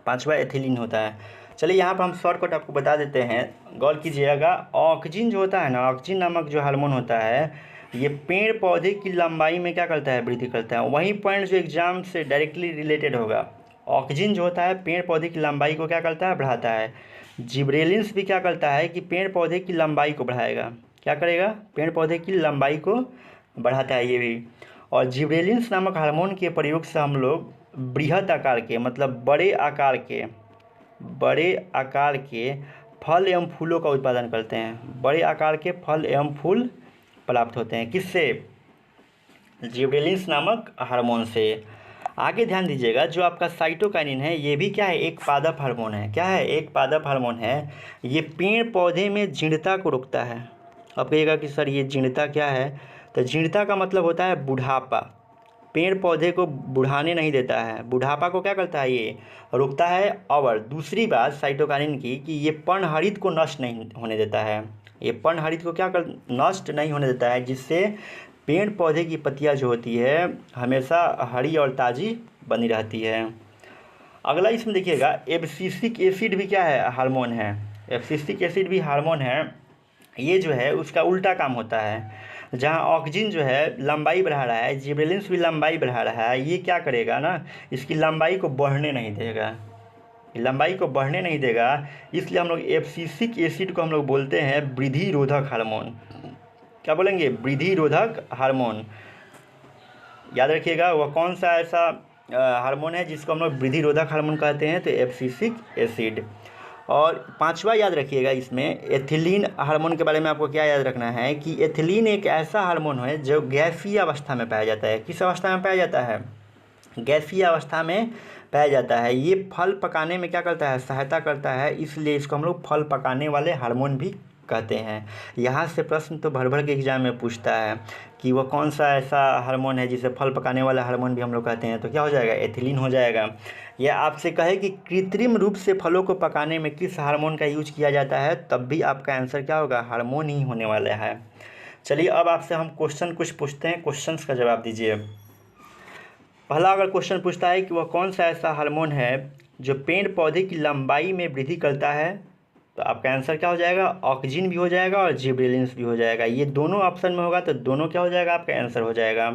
5वां एथिलीन होता है। चलिए यहाँ पर हम शॉर्टकट आपको बता देते हैं, गौर कीजिएगा। ऑक्सीजन जो होता है ना, ऑक्सीजन नामक जो हार्मोन होता है, ये पेड़ पौधे की लंबाई में क्या करता है, वृद्धि करता है। वही पॉइंट जो एग्जाम से डायरेक्टली रिलेटेड होगा। ऑक्सीजन जो होता है पेड़ पौधे की लंबाई को क्या करता है, बढ़ाता है। जिब्रेलिन्स भी क्या करता है कि पेड़ पौधे की लंबाई को बढ़ाएगा। क्या करेगा, पेड़ पौधे की लंबाई को बढ़ाता है ये भी। और जिब्रेलिन्स नामक हार्मोन के प्रयोग से हम लोग बृहत आकार के, मतलब बड़े आकार के फल एवं फूलों का उत्पादन करते हैं। बड़े आकार के फल एवं फूल प्राप्त होते हैं, किससे, जिब्रेलिन्स नामक हार्मोन से। आगे ध्यान दीजिएगा, जो आपका साइटोकाइनिन है, ये भी क्या है, एक पादप हार्मोन है। क्या है, एक पादप हार्मोन है। ये पेड़ पौधे में जीर्णता को रोकता है। अब कहिएगा कि सर ये जीर्णता क्या है, तो जीर्णता का मतलब होता है बुढ़ापा। पेड़ पौधे को बुढ़ाने नहीं देता है, बुढ़ापा को क्या करता है, ये रोकता है। और दूसरी बात साइटोकाइनिन की, कि ये पर्णहरित को नष्ट नहीं होने देता है। ये पर्णहरित को क्या कर, नष्ट नहीं होने देता है, जिससे पेड़ पौधे की पत्तियां जो होती है हमेशा हरी और ताज़ी बनी रहती है। अगला इसमें देखिएगा, एब्सिसिक एसिड भी क्या है, हार्मोन है। एब्सिसिक एसिड भी हार्मोन है। ये जो है उसका उल्टा काम होता है। जहाँ ऑक्सीजन जो है लंबाई बढ़ा रहा है, जिब्रेलिन्स भी लंबाई बढ़ा रहा है, ये क्या करेगा ना, इसकी लंबाई को बढ़ने नहीं देगा, लंबाई को बढ़ने नहीं देगा। इसलिए हम लोग एब्सिसिक एसिड को हम लोग बोलते हैं वृद्धि रोधक हार्मोन। क्या बोलेंगे, वृद्धि रोधक हार्मोन। याद रखिएगा, वह कौन सा ऐसा हार्मोन है जिसको हम लोग वृद्धि रोधक हार्मोन कहते हैं, तो एब्सिसिक एसिड। और 5वां याद रखिएगा, इसमें एथिलीन हार्मोन के बारे में आपको क्या याद रखना है, कि एथिलीन एक ऐसा हार्मोन है जो गैसीय अवस्था में पाया जाता है। किस अवस्था में पाया जाता है, गैसीय अवस्था में पाया जाता है। ये फल पकाने में क्या करता है, सहायता करता है, इसलिए इसको हम लोग फल पकाने वाले हार्मोन भी कहते हैं। यहाँ से प्रश्न तो भर भर के एग्जाम में पूछता है कि वह कौन सा ऐसा हार्मोन है जिसे फल पकाने वाला हार्मोन भी हम लोग कहते हैं, तो क्या हो जाएगा, एथिलीन हो जाएगा। या आपसे कहे कि कृत्रिम रूप से फलों को पकाने में किस हार्मोन का यूज किया जाता है, तब भी आपका आंसर क्या होगा, हार्मोन ही होने वाला है। चलिए अब आपसे हम क्वेश्चन कुछ पूछते हैं, क्वेश्चंस का जवाब दीजिए। पहला अगर क्वेश्चन पूछता है कि वह कौन सा ऐसा हार्मोन है जो पेड़ पौधे की लंबाई में वृद्धि करता है, तो आपका आंसर क्या हो जाएगा, ऑक्सीजन भी हो जाएगा और जिब्रेलिन्स भी हो जाएगा। ये दोनों ऑप्शन में होगा तो दोनों क्या हो जाएगा, आपका आंसर हो जाएगा।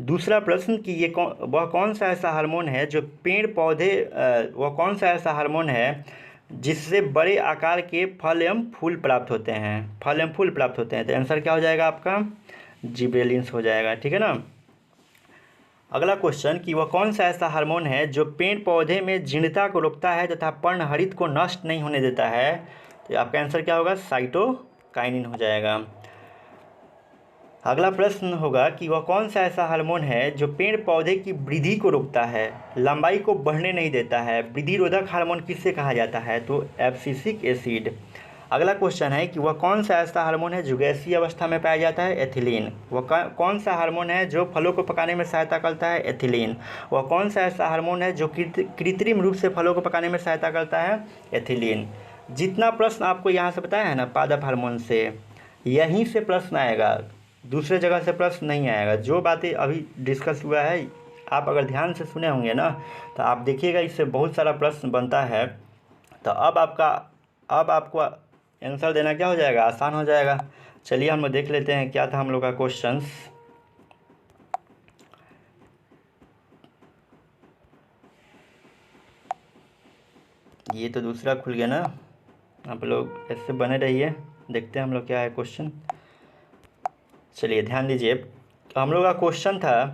दूसरा प्रश्न कि वह कौन सा ऐसा हार्मोन है जो पेड़ पौधे वह कौन सा ऐसा हार्मोन है जिससे बड़े आकार के फल एवं फूल प्राप्त होते हैं, फल एवं फूल प्राप्त होते हैं, तो आंसर क्या हो जाएगा आपका, जिब्रेलिन्स हो जाएगा, ठीक है ना। अगला क्वेश्चन कि वह कौन सा ऐसा हार्मोन है जो पेड़ पौधे में जीर्णता को रोकता है तथा पर्णहरित को नष्ट नहीं होने देता है। तो आपका आंसर क्या होगा, साइटोकाइनिन हो जाएगा। अगला प्रश्न होगा कि वह कौन सा ऐसा हार्मोन है जो पेड़ पौधे की वृद्धि को रोकता है, लंबाई को बढ़ने नहीं देता है। वृद्धि रोधक हार्मोन किससे कहा जाता है, तो एब्सिसिक एसिड। अगला क्वेश्चन है कि वह कौन सा ऐसा हार्मोन है जो गैसीय अवस्था में पाया जाता है, एथिलीन। वह कौन सा हार्मोन है जो फलों को पकाने में सहायता करता है, एथिलीन। वह कौन सा ऐसा हार्मोन है जो कृत्रिम रूप से फलों को पकाने में सहायता करता है, एथिलीन। जितना प्रश्न आपको यहाँ से बताया है ना पादप हार्मोन से, यहीं से प्रश्न आएगा, दूसरे जगह से प्रश्न नहीं आएगा। जो बातें अभी डिस्कस हुआ है आप अगर ध्यान से सुने होंगे ना तो आप देखिएगा इससे बहुत सारा प्रश्न बनता है। तो अब आपको आंसर देना क्या हो जाएगा, आसान हो जाएगा। चलिए हम लोग देख लेते हैं क्या था हम लोग का क्वेश्चंस। ये तो दूसरा खुल गया ना, आप लोग ऐसे बने रहिए, देखते हैं हम लोग क्या है क्वेश्चन। चलिए ध्यान दीजिए, हम लोग का क्वेश्चन था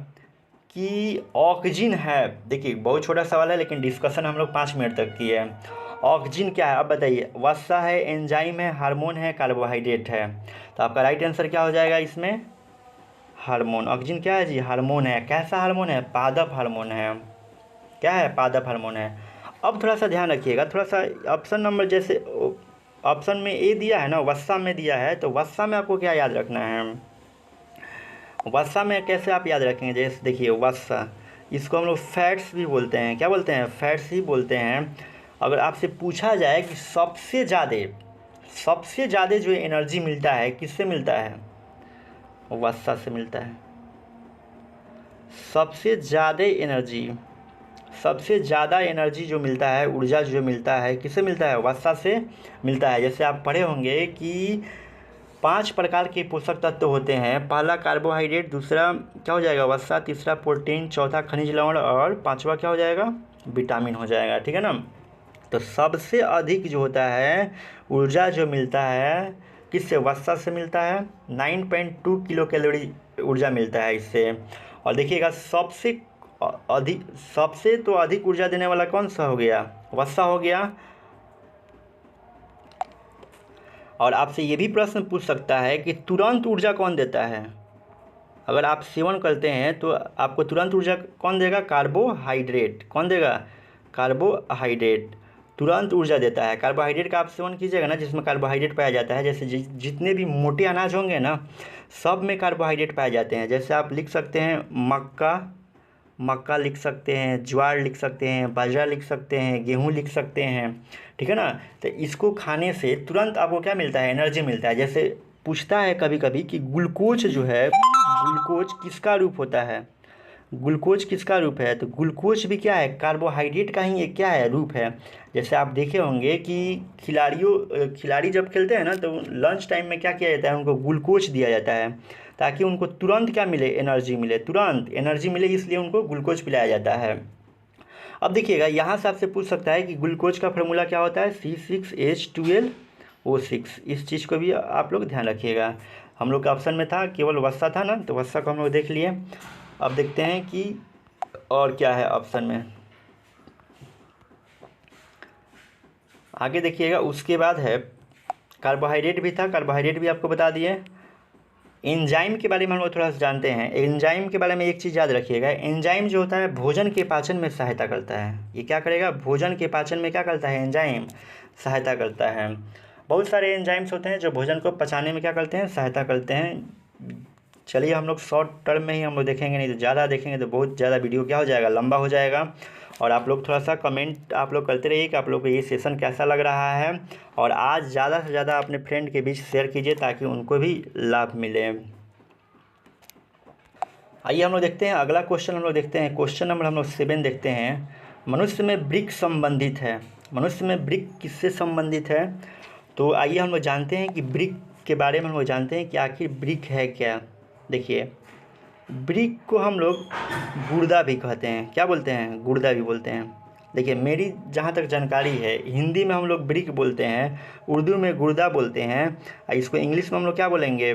कि ऑक्सीजन है, देखिए बहुत छोटा सवाल है लेकिन डिस्कशन हम लोग 5 मिनट तक किए हैं। ऑक्सीजन क्या है अब बताइए, वसा है, एंजाइम है, हार्मोन है, कार्बोहाइड्रेट है। तो आपका राइट आंसर क्या हो जाएगा इसमें, हार्मोन। ऑक्सीजन क्या है जी, हार्मोन है। कैसा हार्मोन है, पादप हार्मोन है। क्या है, पादप हार्मोन है। अब थोड़ा सा ध्यान रखिएगा, थोड़ा सा ऑप्शन नंबर जैसे ऑप्शन में ए दिया है ना, वसा में दिया है, तो वसा में आपको क्या याद रखना है, वसा में कैसे आप याद रखेंगे, जैसे देखिए वसा, इसको हम लोग फैट्स भी बोलते हैं। क्या बोलते हैं, फैट्स ही बोलते हैं। अगर आपसे पूछा जाए कि सबसे ज़्यादा जो एनर्जी मिलता है किससे मिलता है, वसा से मिलता है। सबसे ज़्यादा एनर्जी जो मिलता है, ऊर्जा जो मिलता है किससे मिलता है, वसा से मिलता है। जैसे आप पढ़े होंगे कि 5 प्रकार के पोषक तत्व होते हैं। पहला कार्बोहाइड्रेट, दूसरा क्या हो जाएगा, वसा, तीसरा प्रोटीन, चौथा खनिज लवण और पांचवा क्या हो जाएगा, विटामिन हो जाएगा। ठीक है ना। तो सबसे अधिक जो होता है ऊर्जा जो मिलता है किससे, वसा से मिलता है। 9.2 किलो कैलोरी ऊर्जा मिलता है इससे। और देखिएगा सबसे अधिक ऊर्जा देने वाला कौन सा हो गया, वसा हो गया। और आपसे ये भी प्रश्न पूछ सकता है कि तुरंत ऊर्जा कौन देता है। अगर आप सेवन करते हैं तो आपको तुरंत ऊर्जा कौन देगा, कार्बोहाइड्रेट। कौन देगा, कार्बोहाइड्रेट तुरंत ऊर्जा देता है। कार्बोहाइड्रेट का आप सेवन कीजिएगा ना जिसमें कार्बोहाइड्रेट पाया जाता है, जैसे जितने भी मोटे अनाज होंगे ना सब में कार्बोहाइड्रेट पाए जाते हैं। जैसे आप लिख सकते हैं मक्का लिख सकते हैं, ज्वार लिख सकते हैं, बाजरा लिख सकते हैं, गेहूँ लिख सकते हैं। ठीक है ना। तो इसको खाने से तुरंत आपको क्या मिलता है, एनर्जी मिलता है। जैसे पूछता है कभी कभी कि ग्लूकोज जो है, ग्लूकोज किसका रूप होता है, ग्लूकोज किसका रूप है, तो ग्लूकोज भी क्या है, कार्बोहाइड्रेट का ही एक क्या है, रूप है। जैसे आप देखे होंगे कि खिलाड़ी जब खेलते हैं ना तो लंच टाइम में क्या किया जाता है, उनको ग्लूकोज दिया जाता है ताकि उनको तुरंत क्या मिले, एनर्जी मिले, तुरंत एनर्जी मिले, इसलिए उनको ग्लूकोज पिलाया जाता है। अब देखिएगा यहाँ से आपसे पूछ सकता है कि ग्लूकोज का फार्मूला क्या होता है, C6H12O6। इस चीज़ को भी आप लोग ध्यान रखिएगा। हम लोग का ऑप्शन में था केवल वसा था ना, तो वसा को हम लोग देख लिए। अब देखते हैं कि और क्या है ऑप्शन में, आगे देखिएगा। उसके बाद है कार्बोहाइड्रेट भी था, कार्बोहाइड्रेट भी आपको बता दिए। एंजाइम के बारे में हम लोग थोड़ा सा जानते हैं। एंजाइम के बारे में एक चीज़ याद रखिएगा, एंजाइम जो होता है भोजन के पाचन में सहायता करता है। ये क्या करेगा, भोजन के पाचन में क्या करता है, एंजाइम सहायता करता है। बहुत सारे एंजाइम्स होते हैं जो भोजन को पचाने में क्या करते हैं, सहायता करते हैं। चलिए हम लोग शॉर्ट टर्म में ही हम लोग देखेंगे, नहीं तो ज़्यादा देखेंगे तो बहुत ज़्यादा वीडियो क्या हो जाएगा, लंबा हो जाएगा। और आप लोग थोड़ा सा कमेंट आप लोग करते रहिए कि आप लोग को ये सेशन कैसा लग रहा है। और आज ज़्यादा से ज़्यादा अपने फ्रेंड के बीच शेयर कीजिए ताकि उनको भी लाभ मिले। आइए हम लोग देखते हैं अगला क्वेश्चन, हम लोग देखते हैं क्वेश्चन नंबर हम लोग 7 देखते हैं। मनुष्य में वृक्क संबंधित है, मनुष्य में वृक्क किससे संबंधित है। तो आइए हम लोग जानते हैं कि वृक्क के बारे में हम लोग जानते हैं कि आखिर वृक्क है क्या। देखिए वृक्क को हम लोग गुर्दा भी कहते हैं, क्या बोलते हैं, गुर्दा भी बोलते हैं। देखिए मेरी जहाँ तक जानकारी है हिंदी में हम लोग वृक्क बोलते हैं, उर्दू में गुर्दा बोलते हैं, इसको इंग्लिश में हम लोग क्या बोलेंगे,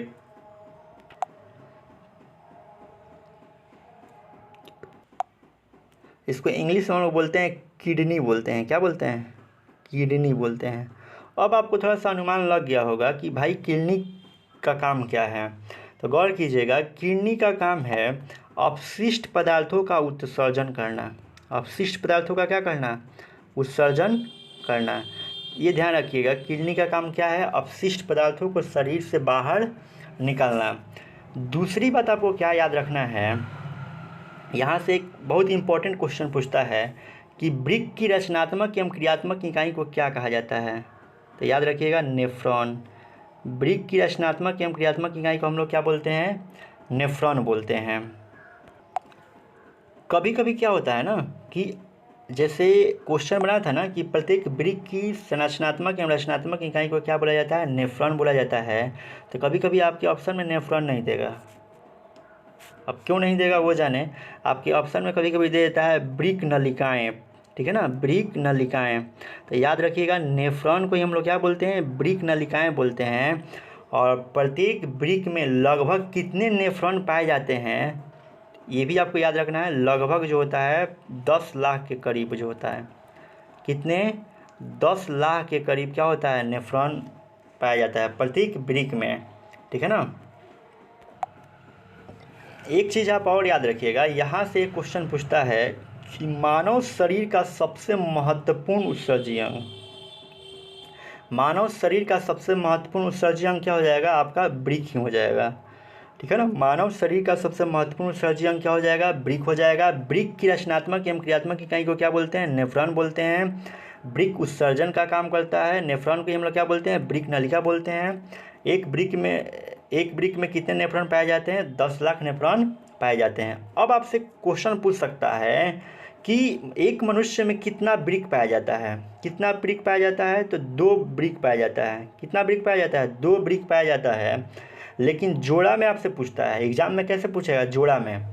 इसको इंग्लिश में हम लोग बोलते हैं किडनी बोलते हैं। क्या बोलते हैं? किडनी बोलते हैं। अब आपको थोड़ा सा अनुमान लग गया होगा कि भाई किडनी का काम क्या है। तो गौर कीजिएगा, किडनी का काम है अपशिष्ट पदार्थों का उत्सर्जन करना। अपशिष्ट पदार्थों का क्या करना? उत्सर्जन करना। ये ध्यान रखिएगा, किडनी का काम क्या है? अपशिष्ट पदार्थों को शरीर से बाहर निकालना। दूसरी बात आपको क्या याद रखना है, यहाँ से एक बहुत इंपॉर्टेंट क्वेश्चन पूछता है कि वृक्क की रचनात्मक एवं क्रियात्मक इकाई को क्या कहा जाता है? तो याद रखिएगा, नेफ्रॉन। वृक्क की रचनात्मक एवं क्रियात्मक इकाई को हम लोग क्या बोलते हैं? नेफ्रॉन बोलते हैं। कभी कभी क्या होता है ना कि जैसे क्वेश्चन बना था ना कि प्रत्येक वृक्क की संरचनात्मक एवं रचनात्मक इकाई को क्या बोला जाता है? नेफ्रॉन बोला जाता है। तो कभी कभी आपके ऑप्शन में नेफ्रॉन नहीं देगा। अब क्यों नहीं देगा वो जाने। आपके ऑप्शन में कभी कभी दे देता है वृक्क नलिकाएँ, ठीक है ना, वृक्क नलिकाएँ। तो याद रखिएगा, नेफ्रॉन को ही हम लोग क्या बोलते हैं? वृक्क नलिकाएँ बोलते हैं। और प्रत्येक वृक्क में लगभग कितने नेफ्रॉन पाए जाते हैं, ये भी आपको याद रखना है। लगभग जो होता है 10 लाख के करीब जो होता है। कितने? 10 लाख के करीब क्या होता है? नेफ्रॉन पाया जाता है प्रत्येक वृक्क में, ठीक है ना। एक चीज़ आप और याद रखिएगा, यहाँ से एक क्वेश्चन पूछता है कि मानव शरीर का सबसे महत्वपूर्ण उत्सर्जी अंग, मानव शरीर का सबसे महत्वपूर्ण उत्सर्जी अंग क्या हो जाएगा? आपका वृक्क ही हो जाएगा, ठीक है ना। मानव शरीर का सबसे महत्वपूर्ण उत्सर्जी अंग क्या हो जाएगा? वृक्क हो जाएगा। वृक्क की रचनात्मक एवं क्रियात्मक इकाई को क्या बोलते हैं? नेफ्रॉन बोलते हैं। वृक्क उत्सर्जन का काम करता है। नेफ्रॉन को हम लोग क्या बोलते हैं? वृक्क नलिका बोलते हैं। एक वृक्क में कितने नेफ्रॉन पाए जाते हैं? 10 लाख नेफ्रॉन पाए जाते हैं। अब आपसे क्वेश्चन पूछ सकता है कि एक मनुष्य में कितना वृक्क पाया जाता है? कितना वृक्क पाया जाता है? तो 2 वृक्क पाया जाता है। कितना वृक्क पाया जाता है? 2 वृक्क पाया जाता है। लेकिन जोड़ा में आपसे पूछता है, एग्जाम में कैसे पूछेगा? जोड़ा में।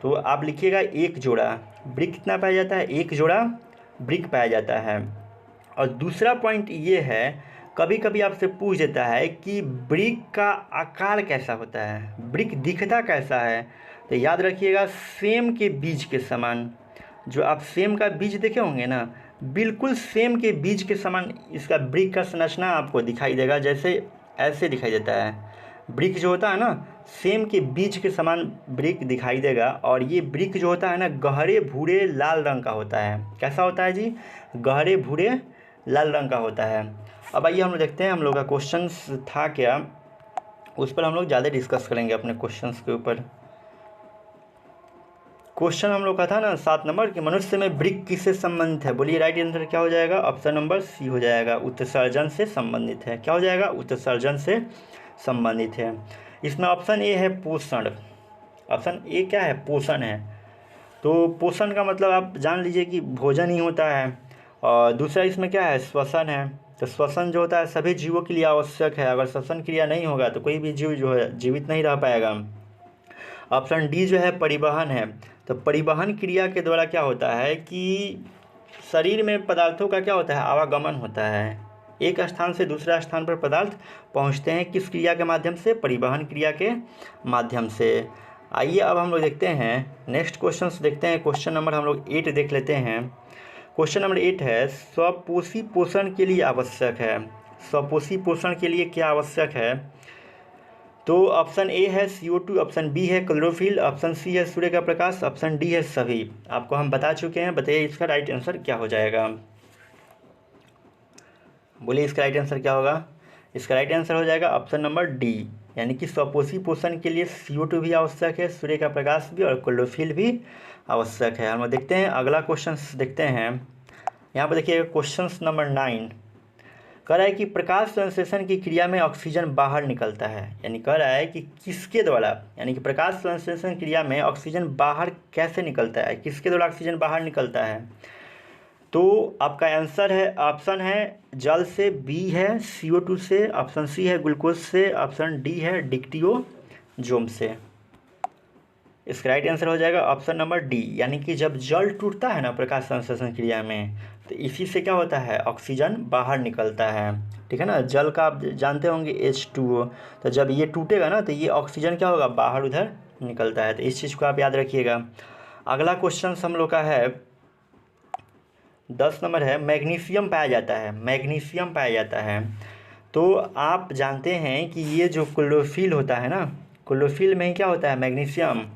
तो आप लिखिएगा 1 जोड़ा। वृक्क कितना पाया जाता है? 1 जोड़ा वृक्क पाया जाता है। और दूसरा पॉइंट ये है, कभी कभी आपसे पूछ देता है कि वृक्क का आकार कैसा होता है, वृक्क दिखता कैसा है। तो याद रखिएगा, सेम के बीज के समान। जो आप सेम का बीज देखे होंगे ना, बिल्कुल सेम के बीज के समान इसका वृक्क का संरचना आपको दिखाई देगा। जैसे ऐसे दिखाई देता है वृक्क जो होता है ना, सेम के बीज के समान वृक्क दिखाई देगा। और ये वृक्क जो होता है ना, गहरे भूरे लाल रंग का होता है। कैसा होता है जी? गहरे भूरे लाल रंग का होता है। अब आइए हम लोग देखते हैं हम लोग का क्वेश्चन था क्या, उस पर हम लोग ज़्यादा डिस्कस करेंगे अपने क्वेश्चंस के ऊपर। क्वेश्चन हम लोग का था ना 7 नंबर कि मनुष्य में वृक्क किससे संबंधित है? बोलिए राइट आंसर क्या हो जाएगा? ऑप्शन नंबर सी हो जाएगा, उत्सर्जन से संबंधित है। क्या हो जाएगा? उत्सर्जन से संबंधित है। इसमें ऑप्शन ए है पोषण। ऑप्शन ए क्या है? पोषण है। तो पोषण का मतलब आप जान लीजिए कि भोजन ही होता है। और दूसरा इसमें क्या है? श्वसन है। तो श्वसन जो होता है सभी जीवों के लिए आवश्यक है। अगर श्वसन क्रिया नहीं होगा तो कोई भी जीव जो है जीवित नहीं रह पाएगा। ऑप्शन डी जो है परिवहन है। तो परिवहन क्रिया के द्वारा क्या होता है कि शरीर में पदार्थों का क्या होता है? आवागमन होता है। एक स्थान से दूसरा स्थान पर पदार्थ पहुंचते हैं किस क्रिया के माध्यम से? परिवहन क्रिया के माध्यम से। आइए अब हम लोग देखते हैं नेक्स्ट क्वेश्चन देखते हैं। क्वेश्चन नंबर हम लोग 8 देख लेते हैं। क्वेश्चन नंबर 8 है, स्वपोषी पोषण के लिए आवश्यक है। स्वपोषी पोषण के लिए क्या आवश्यक है? तो ऑप्शन ए है CO2, ऑप्शन बी है क्लोरोफिल, ऑप्शन सी है सूर्य का प्रकाश, ऑप्शन डी है सभी। आपको हम बता चुके हैं, बताइए इसका राइट आंसर क्या हो जाएगा? बोलिए इसका राइट आंसर क्या होगा? इसका राइट आंसर हो जाएगा ऑप्शन नंबर डी, यानी कि स्वपोषी पोषण के लिए CO2 भी आवश्यक है, सूर्य का प्रकाश भी और क्लोरोफिल भी आवश्यक है। हम देखते हैं अगला क्वेश्चन देखते हैं। यहाँ पर देखिए क्वेश्चन नंबर 9 कह रहा है कि प्रकाश संश्लेषण की क्रिया में ऑक्सीजन बाहर निकलता है। यानी कह रहा है कि किसके द्वारा, यानी कि प्रकाश संश्लेषण क्रिया में ऑक्सीजन बाहर कैसे निकलता है, किसके द्वारा ऑक्सीजन बाहर निकलता है? तो आपका आंसर है, ऑप्शन है जल से, बी है CO2 से, ऑप्शन सी है ग्लूकोज से, ऑप्शन डी है डिक्टियोजोम से। इसका राइट आंसर हो जाएगा ऑप्शन नंबर डी, यानी कि जब जल टूटता है ना प्रकाश संश्लेषण क्रिया में, तो इसी से क्या होता है? ऑक्सीजन बाहर निकलता है, ठीक है ना। जल का आप जानते होंगे H2O, तो जब ये टूटेगा ना तो ये ऑक्सीजन क्या होगा? बाहर उधर निकलता है। तो इस चीज़ को आप याद रखिएगा। अगला क्वेश्चन हम लोग का है 10 नंबर है मैग्नीशियम पाया जाता है, मैग्नीशियम पाया जाता है। तो आप जानते हैं कि ये जो क्लोरोफिल होता है ना, क्लोरोफिल में ही क्या होता है, मैग्नीशियम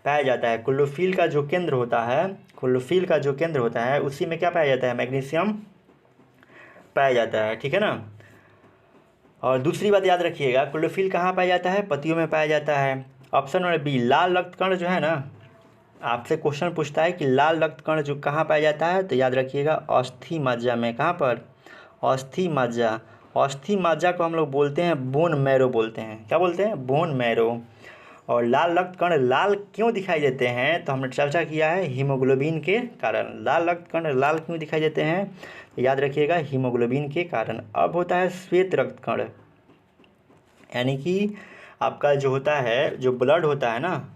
पाया जाता है। क्लोरोफिल का जो केंद्र होता है, क्लोरोफिल का जो केंद्र होता है उसी में क्या पाया जाता है, मैग्नीशियम पाया जाता है, ठीक है ना। और दूसरी बात याद रखिएगा, क्लोरोफिल कहाँ पाया जाता है, पत्तियों में पाया जाता है। ऑप्शन नंबर बी, लाल रक्त कण जो है ना, आपसे क्वेश्चन पूछता है कि लाल रक्त कण जो कहाँ पाया जाता है, तो याद रखिएगा अस्थि मज्जा में। कहाँ पर, अस्थि मज्जा। अस्थि मज्जा को हम लोग बोलते हैं बोन मैरो बोलते हैं, क्या बोलते हैं, बोन मैरो। और लाल रक्त कण लाल क्यों दिखाई देते हैं, तो हमने चर्चा किया है हीमोग्लोबिन के कारण। लाल रक्त कण लाल क्यों दिखाई देते हैं, तो याद रखिएगा हीमोग्लोबिन के कारण। अब होता है श्वेत रक्त कण, यानी कि आपका जो होता है, जो ब्लड होता है ना,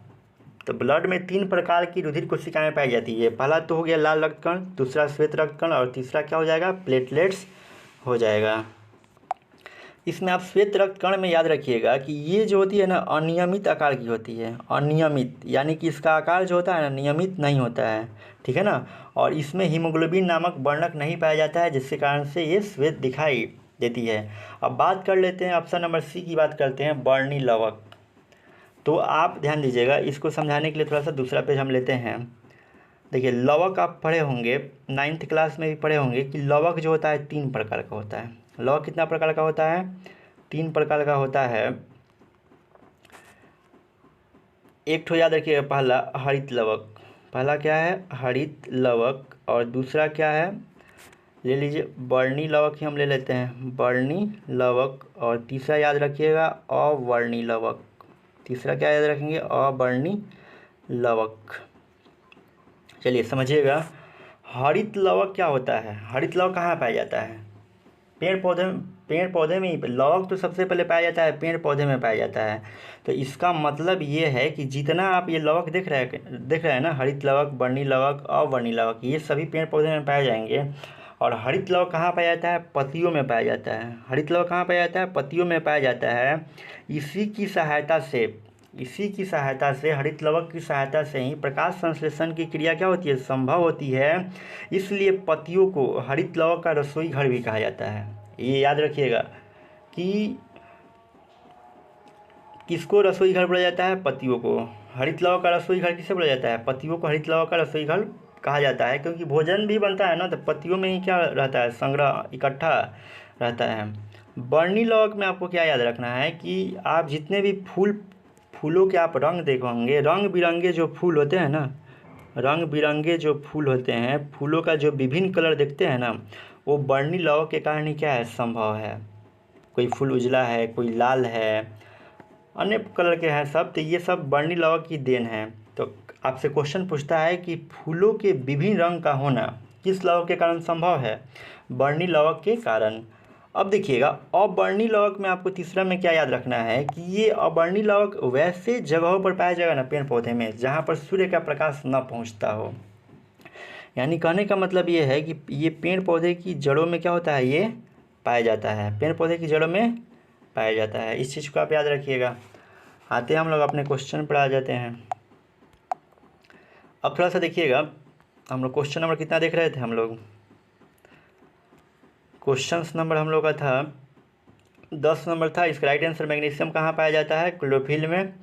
तो ब्लड में 3 प्रकार की रुधिर कोशिकाएं पाई जाती है। पहला तो हो गया लाल रक्त कण, दूसरा श्वेत रक्त कण, और तीसरा क्या हो जाएगा, प्लेटलेट्स हो जाएगा। इसमें आप श्वेत रक्त कण में याद रखिएगा कि ये जो होती है ना अनियमित आकार की होती है, अनियमित, यानी कि इसका आकार जो होता है ना नियमित नहीं होता है, ठीक है ना। और इसमें हीमोग्लोबिन नामक वर्णक नहीं पाया जाता है, जिसके कारण से ये श्वेत दिखाई देती है। अब बात कर लेते हैं ऑप्शन नंबर सी की, बात करते हैं बर्नी लवक। तो आप ध्यान दीजिएगा, इसको समझाने के लिए थोड़ा सा दूसरा पेज हम लेते हैं। देखिए लवक आप पढ़े होंगे, 9th क्लास में भी पढ़े होंगे कि लवक जो होता है 3 प्रकार का होता है। लवक कितना प्रकार का होता है, 3 प्रकार का होता है। एक ठो याद रखिएगा, पहला हरित लवक, पहला क्या है, हरित लवक। और दूसरा क्या है, ले लीजिए बर्नी लवक ही हम ले लेते हैं, बर्नी लवक। और तीसरा याद रखिएगा अवर्णी लवक, तीसरा क्या याद रखेंगे, अवर्णी लवक। चलिए समझिएगा, हरित लवक क्या होता है, हरित लवक कहाँ पाया जाता है, पेड़ पौधे में ही। लवक तो सबसे पहले पाया जाता है पेड़ पौधे में पाया जाता है। तो इसका मतलब ये है कि जितना आप ये लवक देख रहे हैं ना, हरित लवक, बर्नी लवक, अवर्णी लवक, ये सभी पेड़ पौधे में पाए जाएंगे। और हरित लवक कहाँ पाया जाता है, पत्तियों में पाया जाता है। हरित लवक कहाँ पाया जाता है, पत्तियों में पाया जाता है। इसी की सहायता से हरित लवक की सहायता से ही प्रकाश संश्लेषण की क्रिया क्या होती है, संभव होती है। इसलिए पत्तियों को हरित लवक का रसोई घर भी कहा जाता है। ये याद रखिएगा कि किसको रसोई घर बोला जाता है, पत्तियों को। हरित लवक का रसोई घर किसे बोला जाता है, पत्तियों को हरित लवक का रसोई घर कहा जाता है। क्योंकि भोजन भी बनता है ना, तो पत्तियों में ही क्या रहता है, संग्रह इकट्ठा रहता है। बर्नी लवक में आपको क्या याद रखना है कि आप जितने भी फूलों के आप रंग देखोगे, रंग बिरंगे जो फूल होते हैं ना, रंग बिरंगे जो फूल होते हैं, फूलों का जो विभिन्न कलर देखते हैं ना, वो बर्नी लवक के कारण ही क्या है, संभव है। कोई फूल उजला है, कोई लाल है, अनेक कलर के हैं सब, तो ये सब बर्नी लवक की देन है। तो आपसे क्वेश्चन पूछता है कि फूलों के विभिन्न रंग का होना किस लवक के कारण संभव है, बर्नी लवक के कारण। अब देखिएगा अवर्णी लवक में आपको तीसरा में क्या याद रखना है कि ये अवर्णी लवक वैसे जगहों पर पाया जाएगा ना पेड़ पौधे में जहाँ पर सूर्य का प्रकाश न पहुँचता हो। यानी कहने का मतलब ये है कि ये पेड़ पौधे की जड़ों में क्या होता है, ये पाया जाता है, पेड़ पौधे की जड़ों में पाया जाता है। इस चीज़ को आप याद रखिएगा। आते हैं हम लोग अपने क्वेश्चन पर आ जाते हैं। अब थोड़ा सा देखिएगा, हम लोग क्वेश्चन नंबर कितना देख रहे थे, हम लोग क्वेश्चन नंबर हम लोग का था 10 नंबर था। इसका राइट आंसर मैग्नीशियम कहाँ पाया जाता है, क्लोरोफिल में।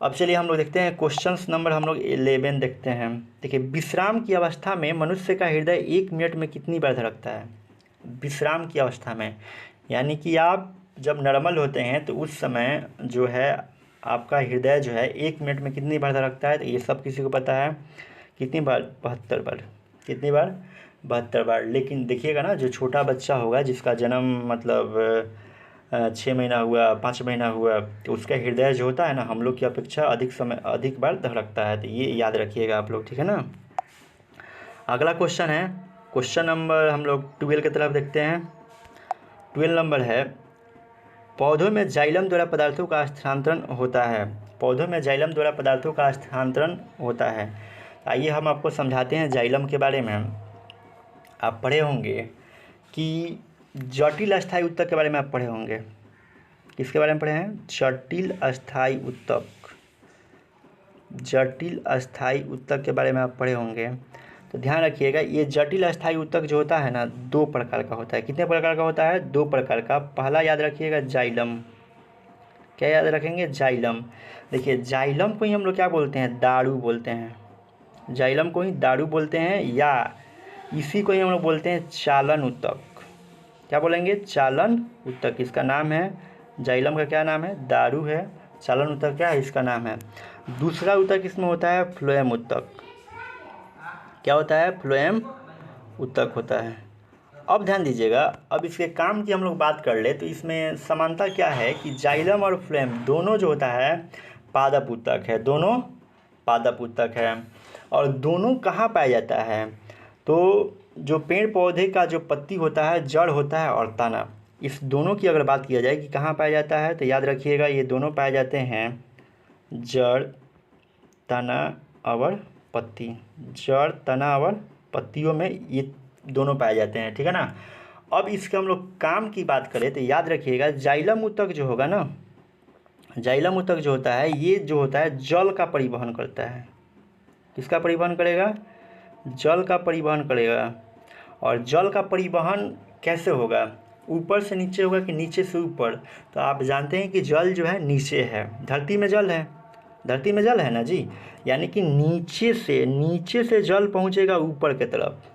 अब चलिए हम लोग देखते हैं क्वेश्चन नंबर हम लोग 11 देखते हैं। देखिए विश्राम की अवस्था में मनुष्य का हृदय 1 मिनट में कितनी बार धड़कता है, विश्राम की अवस्था में, यानी कि आप जब नॉर्मल होते हैं तो उस समय जो है आपका हृदय जो है 1 मिनट में कितनी बार धड़कता है, तो ये सब किसी को पता है। कितनी बार, 72 बार। कितनी बार, 72 बार। लेकिन देखिएगा ना, जो छोटा बच्चा होगा जिसका जन्म मतलब 6 महीना हुआ, 5 महीना हुआ, तो उसका हृदय जो होता है ना हम लोग की अपेक्षा अधिक बार धड़कता है। तो ये याद रखिएगा आप लोग, ठीक है ना। अगला क्वेश्चन है, क्वेश्चन नंबर हम लोग 12 की तरफ देखते हैं। 12 नंबर है, पौधों में जाइलम द्वारा पदार्थों का स्थानांतरण होता है। पौधों में जाइलम द्वारा पदार्थों का स्थानांतरण होता है। आइए हम आपको समझाते हैं जाइलम के बारे में। आप पढ़े होंगे कि जटिल अस्थायी उत्तक के बारे में आप पढ़े होंगे। किसके बारे में पढ़े हैं, जटिल अस्थायी उत्तक। जटिल अस्थायी उत्तक के बारे में आप पढ़े होंगे। तो ध्यान रखिएगा, ये जटिल अस्थायी ऊतक जो होता है ना 2 प्रकार का होता है। कितने प्रकार का होता है? 2 प्रकार का। पहला याद रखिएगा जाइलम। क्या याद रखेंगे? जाइलम। देखिए जाइलम को ही हम लोग क्या बोलते हैं? दारू बोलते हैं। जाइलम को ही दारू बोलते हैं, या इसी को ही हम लोग बोलते हैं चालन ऊतक। क्या बोलेंगे? चालन ऊतक इसका नाम है। जाइलम का क्या नाम है? दारू है। चालन ऊतक क्या है? इसका नाम है। दूसरा ऊतक इसमें होता है फ्लोएम ऊतक। क्या होता है? फ्लोएम ऊतक होता है। अब ध्यान दीजिएगा, अब इसके काम की हम लोग बात कर ले तो इसमें समानता क्या है कि जाइलम और फ्लोएम दोनों जो होता है पादप ऊतक है, दोनों पादप ऊतक है। और दोनों कहाँ पाया जाता है? तो जो पेड़ पौधे का जो पत्ती होता है, जड़ होता है और तना, इस दोनों की अगर बात किया जाए कि कहाँ पाया जाता है, तो याद रखिएगा ये दोनों पाए जाते हैं जड़, तना और पत्ती। जड़, तना और पत्तियों में ये दोनों पाए जाते हैं, ठीक है ना। अब इसके हम लोग काम की बात करें तो याद रखिएगा जाइलम ऊतक जो होगा ना, जाइलम ऊतक जो होता है ये जो होता है जल का परिवहन करता है। किसका परिवहन करेगा? जल का परिवहन करेगा। और जल का परिवहन कैसे होगा? ऊपर से नीचे होगा कि नीचे से ऊपर? तो आप जानते हैं कि जल जो है नीचे है, धरती में जल है, धरती में जल है ना जी, यानी कि नीचे से जल पहुंचेगा ऊपर की तरफ।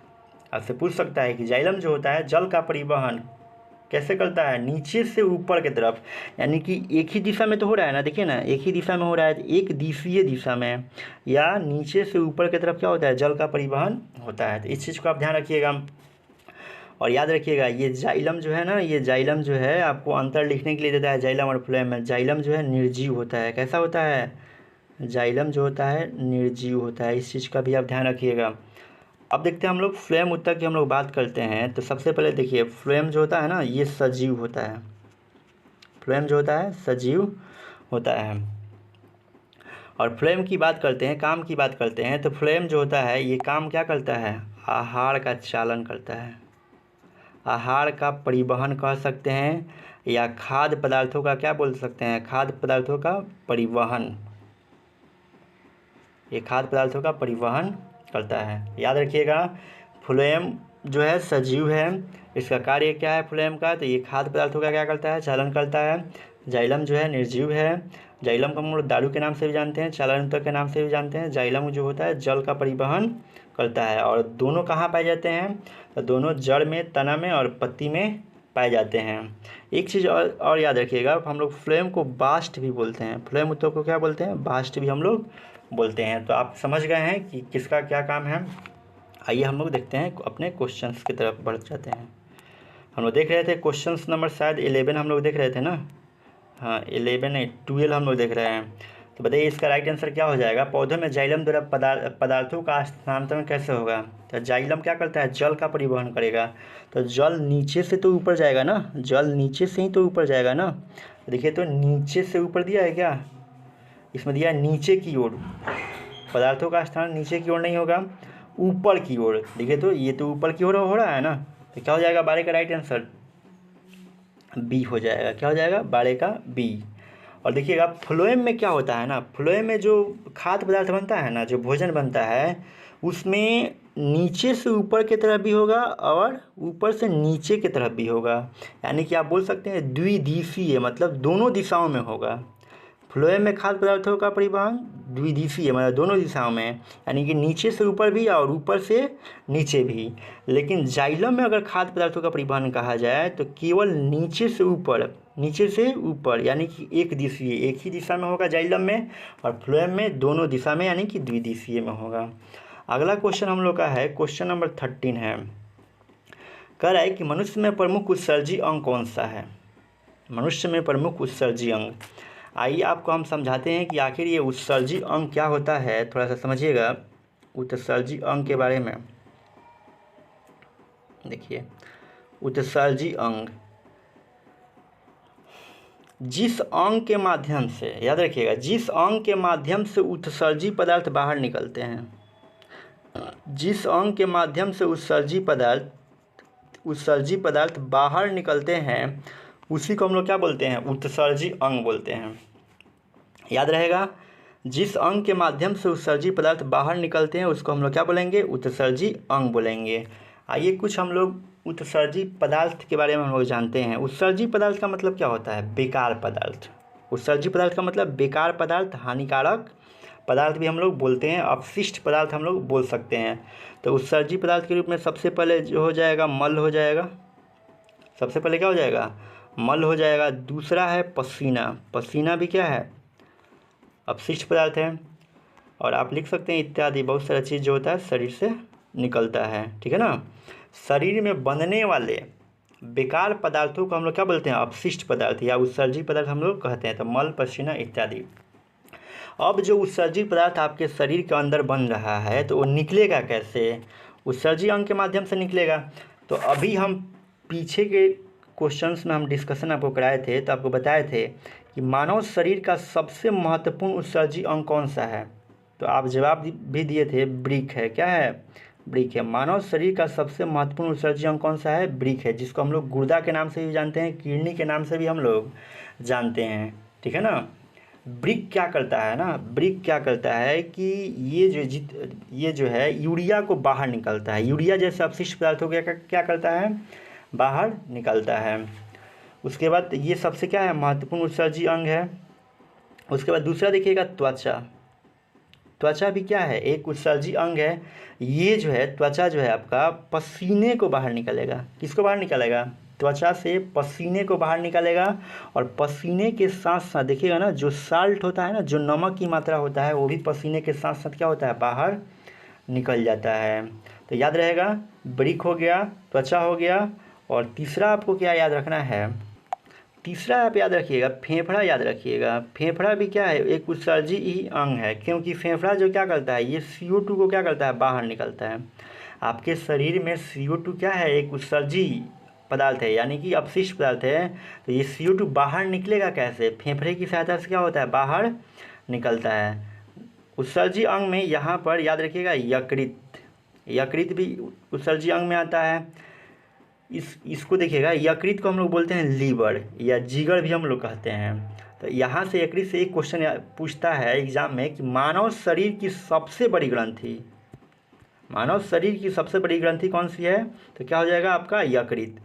आपसे पूछ सकता है कि जाइलम जो होता है जल का परिवहन कैसे करता है? नीचे से ऊपर की तरफ, यानी कि एक ही दिशा में तो हो रहा है ना, देखिए ना, एक ही दिशा में हो रहा है, एक दिशीय दिशा में, या नीचे से ऊपर की तरफ क्या होता है? जल का परिवहन होता है। तो इस चीज़ को आप ध्यान रखिएगा। और याद रखिएगा ये जाइलम जो है ना, ये जाइलम जो है आपको अंतर लिखने के लिए देता है जाइलम और फ्लोएम में। जाइलम जो है निर्जीव होता है। कैसा होता है? जाइलम जो होता है निर्जीव होता है। इस चीज़ का भी आप ध्यान रखिएगा। अब देखते हैं हम लोग फ्लोएम ऊतक की हम लोग बात करते हैं। तो सबसे पहले देखिए फ्लोएम जो होता है ना ये सजीव होता है। फ्लोएम जो होता है सजीव होता है। और फ्लोएम की बात करते हैं, काम की बात करते हैं, तो फ्लोएम जो होता है ये काम क्या करता है? आहार का चालन करता है, आहार का परिवहन कह सकते हैं, या खाद्य पदार्थों का क्या बोल सकते हैं? खाद्य पदार्थों का परिवहन। ये खाद्य पदार्थों का परिवहन करता है। याद रखिएगा फ्लोएम जो है सजीव है, इसका कार्य क्या है फ्लोएम का? तो ये खाद्य पदार्थों का क्या करता है? चालन करता है। जाइलम जो है निर्जीव है। जाइलम को हम लोग दारू के नाम से भी जानते हैं, चालन ऊतक के नाम से भी जानते हैं। जाइलम जो होता है जल का परिवहन करता है। और दोनों कहाँ पाए जाते हैं? तो दोनों जड़ में, तना में और पत्ती में पाए जाते हैं। एक चीज़ और याद रखिएगा, हम लोग फ्लोएम को बास्ट भी बोलते हैं। फ्लोएम ऊतक को क्या बोलते हैं? बास्ट भी हम लोग बोलते हैं। तो आप समझ गए हैं कि किसका क्या काम है। आइए हम लोग देखते हैं, अपने क्वेश्चंस की तरफ बढ़ जाते हैं। हम लोग देख रहे थे क्वेश्चंस नंबर शायद 11 हम लोग देख रहे थे ना। हाँ 11 नहीं 12 हम लोग देख रहे हैं। तो बताइए इसका राइट आंसर क्या हो जाएगा? पौधों में जाइलम द्वारा पदार्थों का स्थानांतरण कैसे होगा? तो जाइलम क्या करता है? जल का परिवहन करेगा। तो जल नीचे से तो ऊपर जाएगा ना, जल नीचे से ही तो ऊपर जाएगा ना। देखिए तो नीचे से ऊपर दिया है क्या? इसमें दिया है नीचे की ओर। पदार्थों का स्थान नीचे की ओर नहीं होगा, ऊपर की ओर। देखिए तो ये तो ऊपर की ओर हो रहा है ना, तो क्या हो जाएगा? 12 का राइट आंसर बी हो जाएगा। क्या हो जाएगा? 12 का बी। और देखिएगा फ्लोएम में क्या होता है ना, फ्लोएम में जो खाद्य पदार्थ बनता है ना, जो भोजन बनता है, उसमें नीचे से ऊपर की तरफ भी होगा और ऊपर से नीचे की तरफ भी होगा। यानी कि आप बोल सकते हैं द्विदिशीय, मतलब दोनों दिशाओं में होगा। फ्लोएम में खाद्य पदार्थों का परिवहन द्विदिशीय, मतलब दोनों दिशाओं में, यानी कि नीचे से ऊपर भी और ऊपर से नीचे भी। लेकिन जाइलम में अगर खाद्य पदार्थों का परिवहन कहा जाए तो केवल नीचे से ऊपर, यानी कि एक दिशीय, एक ही दिशा में होगा जाइलम में, और फ्लोएम में दोनों दिशा में, यानी कि द्विदिशीय में होगा। अगला क्वेश्चन हम लोग का है क्वेश्चन नंबर 13 है। कह रहा है कि मनुष्य में प्रमुख उत्सर्जी अंग कौन सा है? मनुष्य में प्रमुख उत्सर्जी अंग। आइए आपको हम समझाते हैं कि आखिर ये उत्सर्जी अंग क्या होता है। थोड़ा सा समझिएगा उत्सर्जी अंग के बारे में। देखिए उत्सर्जी अंग, जिस अंग के माध्यम से, याद रखिएगा, जिस अंग के माध्यम से उत्सर्जी पदार्थ बाहर निकलते हैं, जिस अंग के माध्यम से उत्सर्जी पदार्थ बाहर निकलते हैं, उसी को हम लोग क्या बोलते हैं? उत्सर्जी अंग बोलते हैं। याद रहेगा जिस अंग के माध्यम से उत्सर्जी पदार्थ बाहर निकलते हैं उसको हम लोग क्या बोलेंगे, उत्सर्जी अंग बोलेंगे। आइए कुछ हम लोग उत्सर्जी पदार्थ के बारे में हम लोग जानते हैं। उत्सर्जी पदार्थ का मतलब क्या होता है, बेकार पदार्थ। उत्सर्जी पदार्थ का मतलब बेकार पदार्थ, हानिकारक पदार्थ भी हम लोग बोलते हैं, अपशिष्ट पदार्थ हम लोग बोल सकते हैं। तो उत्सर्जी पदार्थ के रूप में सबसे पहले जो हो जाएगा मल हो जाएगा, सबसे पहले क्या हो जाएगा, मल हो जाएगा। दूसरा है पसीना, पसीना भी क्या है, अपशिष्ट पदार्थ है। और आप लिख सकते हैं इत्यादि, बहुत सारा चीज़ जो होता है शरीर से निकलता है, ठीक है ना। शरीर में बनने वाले बेकार पदार्थों को हम लोग क्या बोलते हैं, अपशिष्ट पदार्थ या उत्सर्जी पदार्थ हम लोग कहते हैं। तो मल, पसीना इत्यादि। अब जो उत्सर्जी पदार्थ आपके शरीर के अंदर बन रहा है तो वो निकलेगा कैसे, उत्सर्जी अंग के माध्यम से निकलेगा। तो अभी हम पीछे के क्वेश्चंस में हम डिस्कशन आपको कराए थे, तो आपको बताए थे कि मानव शरीर का सबसे महत्वपूर्ण उत्सर्जी अंग कौन सा है। तो आप जवाब भी दिए थे, ब्रिक है। क्या है, ब्रिक है। मानव शरीर का सबसे महत्वपूर्ण उत्सर्जी अंग कौन सा है, ब्रिक है, जिसको हम लोग गुर्दा के नाम से भी जानते हैं, किडनी के नाम से भी हम लोग जानते हैं, ठीक है ना। ब्रिक क्या करता है ना, ब्रिक क्या करता है कि ये जो है यूरिया को बाहर निकलता है। यूरिया जैसे अपशिष्ट पदार्थों को क्या करता है, बाहर निकलता है। उसके बाद ये सबसे क्या है, महत्वपूर्ण उत्सर्जी अंग है। उसके बाद दूसरा देखिएगा त्वचा। त्वचा भी क्या है, एक उत्सर्जी अंग है। ये जो है त्वचा जो है आपका पसीने को बाहर निकालेगा। किसको बाहर निकालेगा, त्वचा से पसीने को बाहर निकालेगा। और पसीने के साथ साथ देखिएगा ना, जो साल्ट होता है ना, जो नमक की मात्रा होता है, वो भी पसीने के साथ साथ क्या होता है, बाहर निकल जाता है। तो याद रहेगा, ब्रिक हो गया, त्वचा हो गया। और तीसरा आपको क्या याद रखना है, तीसरा आप याद रखिएगा, फेफड़ा याद रखिएगा। फेफड़ा भी क्या है, एक उत्सर्जी ही अंग है, क्योंकि फेफड़ा जो क्या करता है, ये CO2 को क्या करता है, बाहर निकलता है। आपके शरीर में CO2 क्या है, एक उत्सर्जी पदार्थ है, यानी कि अपशिष्ट पदार्थ है। तो ये CO2 बाहर निकलेगा कैसे, फेफड़े की सहायता से क्या होता है, बाहर निकलता है। उत्सर्जी अंग में यहाँ पर याद रखिएगा यकृत, यकृत भी उत्सर्जी अंग में आता है। इसको देखिएगा, यकृत को हम लोग बोलते हैं लीवर या जिगर भी हम लोग कहते हैं। तो यहाँ से यकृत से एक क्वेश्चन पूछता है एग्जाम में कि मानव शरीर की सबसे बड़ी ग्रंथि, मानव शरीर की सबसे बड़ी ग्रंथि कौन सी है, तो क्या हो जाएगा आपका यकृत।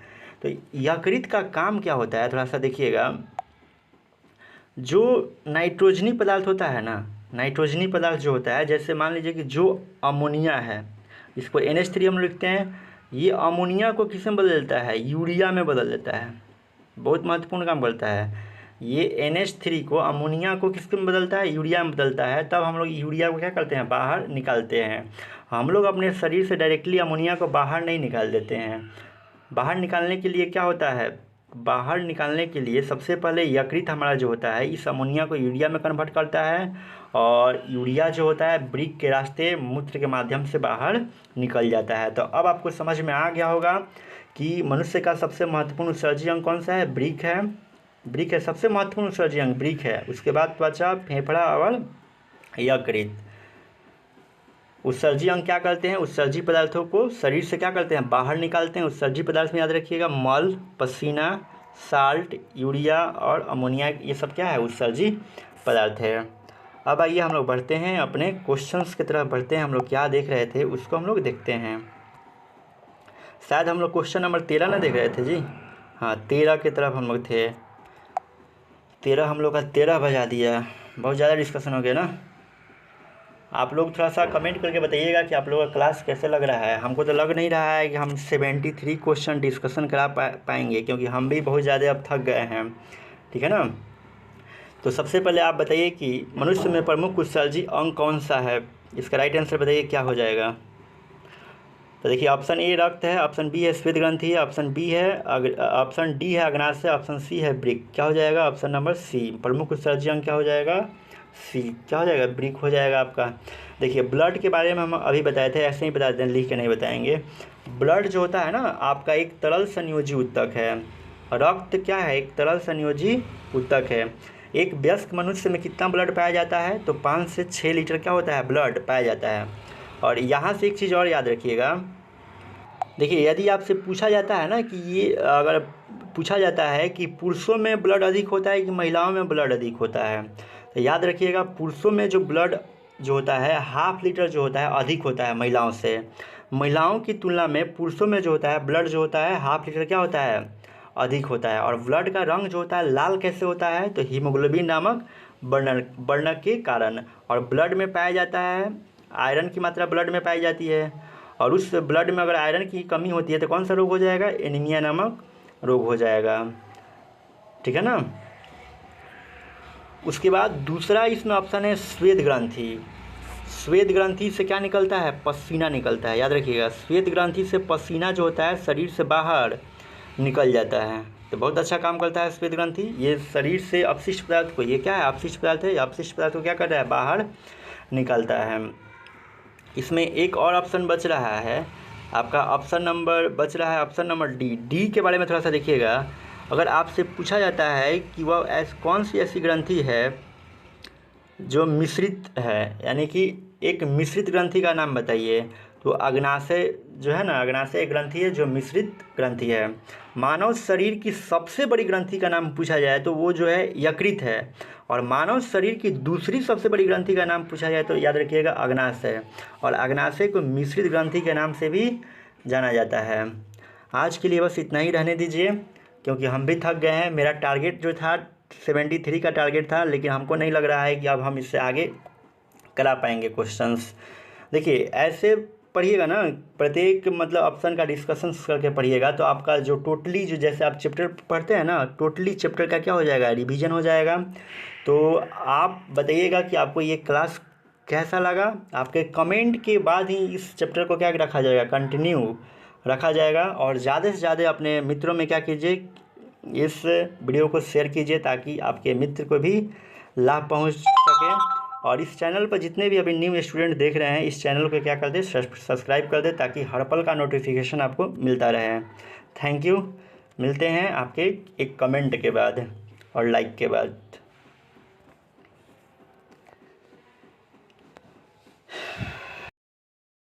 तो यकृत का काम क्या होता है, थोड़ा सा देखिएगा। जो नाइट्रोजनी पदार्थ होता है ना, नाइट्रोजनी पदार्थ जो होता है, जैसे मान लीजिए कि जो अमोनिया है, इसको NH3 हम लिखते हैं, ये अमोनिया को किस में बदल देता है, यूरिया में बदल देता है। बहुत महत्वपूर्ण काम करता है। ये NH3 को, अमोनिया को किस में बदलता है, यूरिया में बदलता है। तब हम लोग यूरिया को क्या करते हैं, बाहर निकालते हैं। हम लोग अपने शरीर से डायरेक्टली अमोनिया को बाहर नहीं निकाल देते हैं। बाहर निकालने के लिए क्या होता है, बाहर निकालने के लिए सबसे पहले यकृत हमारा जो होता है, इस अमोनिया को यूरिया में कन्वर्ट करता है। और यूरिया जो होता है ब्रिक के रास्ते, मूत्र के माध्यम से बाहर निकल जाता है। तो अब आपको समझ में आ गया होगा कि मनुष्य का सबसे महत्वपूर्ण उत्सर्जी अंग कौन सा है, ब्रिक है। ब्रिक है, सबसे महत्वपूर्ण उत्सर्जी अंग ब्रिक है। उसके बाद त्वचा, फेफड़ा और यकृत। उत्सर्जी अंग क्या करते हैं, उत्सर्जी पदार्थों को शरीर से क्या करते हैं, बाहर निकालते हैं। उत्सर्जी पदार्थ में याद रखिएगा मल, पसीना, साल्ट, यूरिया और अमोनिया, ये सब क्या है, उत्सर्जी पदार्थ है। अब आइए हम लोग बढ़ते हैं अपने क्वेश्चंस की तरफ बढ़ते हैं। हम लोग क्या देख रहे थे उसको हम लोग देखते हैं। शायद हम लोग क्वेश्चन नंबर 13 ना देख रहे थे जी, हाँ 13 की तरफ हम लोग थे। 13 हम लोग का 13 बजा दिया, बहुत ज़्यादा डिस्कशन हो गया ना। आप लोग थोड़ा सा कमेंट करके बताइएगा कि आप लोगों का क्लास कैसे लग रहा है। हमको तो लग नहीं रहा है कि हम 73 क्वेश्चन डिस्कशन करा पाएंगे, क्योंकि हम भी बहुत ज़्यादा अब थक गए हैं, ठीक है ना। तो सबसे पहले आप बताइए कि मनुष्य में प्रमुख उत्सर्जी अंग कौन सा है। इसका राइट आंसर बताइए क्या हो जाएगा। तो देखिए, ऑप्शन ए रक्त है, ऑप्शन बी है श्वेत ग्रंथि है, ऑप्शन बी है ऑप्शन डी है अग्नाशय, ऑप्शन सी है ब्रिक। क्या हो जाएगा, ऑप्शन नंबर सी, प्रमुख उत्सर्जी अंग क्या हो जाएगा, सी। क्या हो जाएगा, ब्रिक हो जाएगा आपका। देखिए, ब्लड के बारे में हम अभी बताए थे, ऐसे ही बता देते हैं, लिख के नहीं बताएंगे। ब्लड जो होता है ना आपका, एक तरल संयोजी ऊतक है। रक्त क्या है, एक तरल संयोजी ऊतक है। एक वयस्क मनुष्य में कितना ब्लड पाया जाता है, तो 5 से 6 लीटर क्या होता है, ब्लड पाया जाता है। और यहाँ से एक चीज़ और याद रखिएगा, देखिए यदि आपसे पूछा जाता है ना कि ये, अगर पूछा जाता है कि पुरुषों में ब्लड अधिक होता है कि महिलाओं में ब्लड अधिक होता है, तो याद रखिएगा, पुरुषों में जो ब्लड जो होता है 1/2 लीटर जो होता है अधिक होता है महिलाओं से। महिलाओं की तुलना में पुरुषों में जो होता है ब्लड जो होता है 1/2 लीटर क्या होता है, अधिक होता है। और ब्लड का रंग जो होता है लाल कैसे होता है, तो हीमोग्लोबिन नामक वर्ण के कारण। और ब्लड में पाया जाता है, आयरन की मात्रा ब्लड में पाई जाती है, और उस ब्लड में अगर आयरन की कमी होती है तो कौन सा रोग हो जाएगा, एनीमिया नामक रोग हो जाएगा। ठीक है ना। उसके बाद दूसरा इसमें ऑप्शन है श्वेत ग्रंथि। श्वेत ग्रंथि से क्या निकलता है, पसीना निकलता है। याद रखिएगा, श्वेत ग्रंथि से पसीना जो होता है शरीर से बाहर निकल जाता है, तो बहुत अच्छा काम करता है श्वेत ग्रंथि। ये शरीर से अपशिष्ट पदार्थ को, ये क्या है, अपशिष्ट पदार्थ है, अपशिष्ट पदार्थ को क्या करता है, बाहर निकलता है। इसमें एक और ऑप्शन बच रहा है आपका, ऑप्शन नंबर बच रहा है ऑप्शन नंबर डी के बारे में थोड़ा सा देखिएगा। अगर आपसे पूछा जाता है कि वह कौन सी ऐसी ग्रंथि है जो मिश्रित है, यानी कि एक मिश्रित ग्रंथि का नाम बताइए, तो अग्नाशय जो है ना, अग्नाशय एक ग्रंथि है जो मिश्रित ग्रंथि है। मानव शरीर की सबसे बड़ी ग्रंथि का नाम पूछा जाए तो वो जो है यकृत है, और मानव शरीर की दूसरी सबसे बड़ी ग्रंथि का नाम पूछा जाए तो याद रखिएगा अग्नाशय। और अग्नाशय को मिश्रित ग्रंथि के नाम से भी जाना जाता है। आज के लिए बस इतना ही रहने दीजिए, क्योंकि हम भी थक गए हैं। मेरा टारगेट जो था 73 का टारगेट था, लेकिन हमको नहीं लग रहा है कि अब हम इससे आगे करा पाएंगे क्वेश्चंस। देखिए ऐसे पढ़िएगा ना, प्रत्येक मतलब ऑप्शन का डिस्कशन करके पढ़िएगा, तो आपका जो टोटली जो जैसे आप चैप्टर पढ़ते हैं ना, टोटली चैप्टर का क्या हो जाएगा, रिवीजन हो जाएगा। तो आप बताइएगा कि आपको ये क्लास कैसा लगा। आपके कमेंट के बाद ही इस चैप्टर को क्या रखा जाएगा, कंटिन्यू रखा जाएगा। और ज़्यादा से ज़्यादा अपने मित्रों में क्या कीजिए, इस वीडियो को शेयर कीजिए, ताकि आपके मित्र को भी लाभ पहुंच सके। और इस चैनल पर जितने भी अभी न्यू स्टूडेंट देख रहे हैं, इस चैनल को क्या कर दे, सब्सक्राइब कर दे, ताकि हर पल का नोटिफिकेशन आपको मिलता रहे। Thank you. मिलते हैं आपके एक कमेंट के बाद और लाइक के बाद।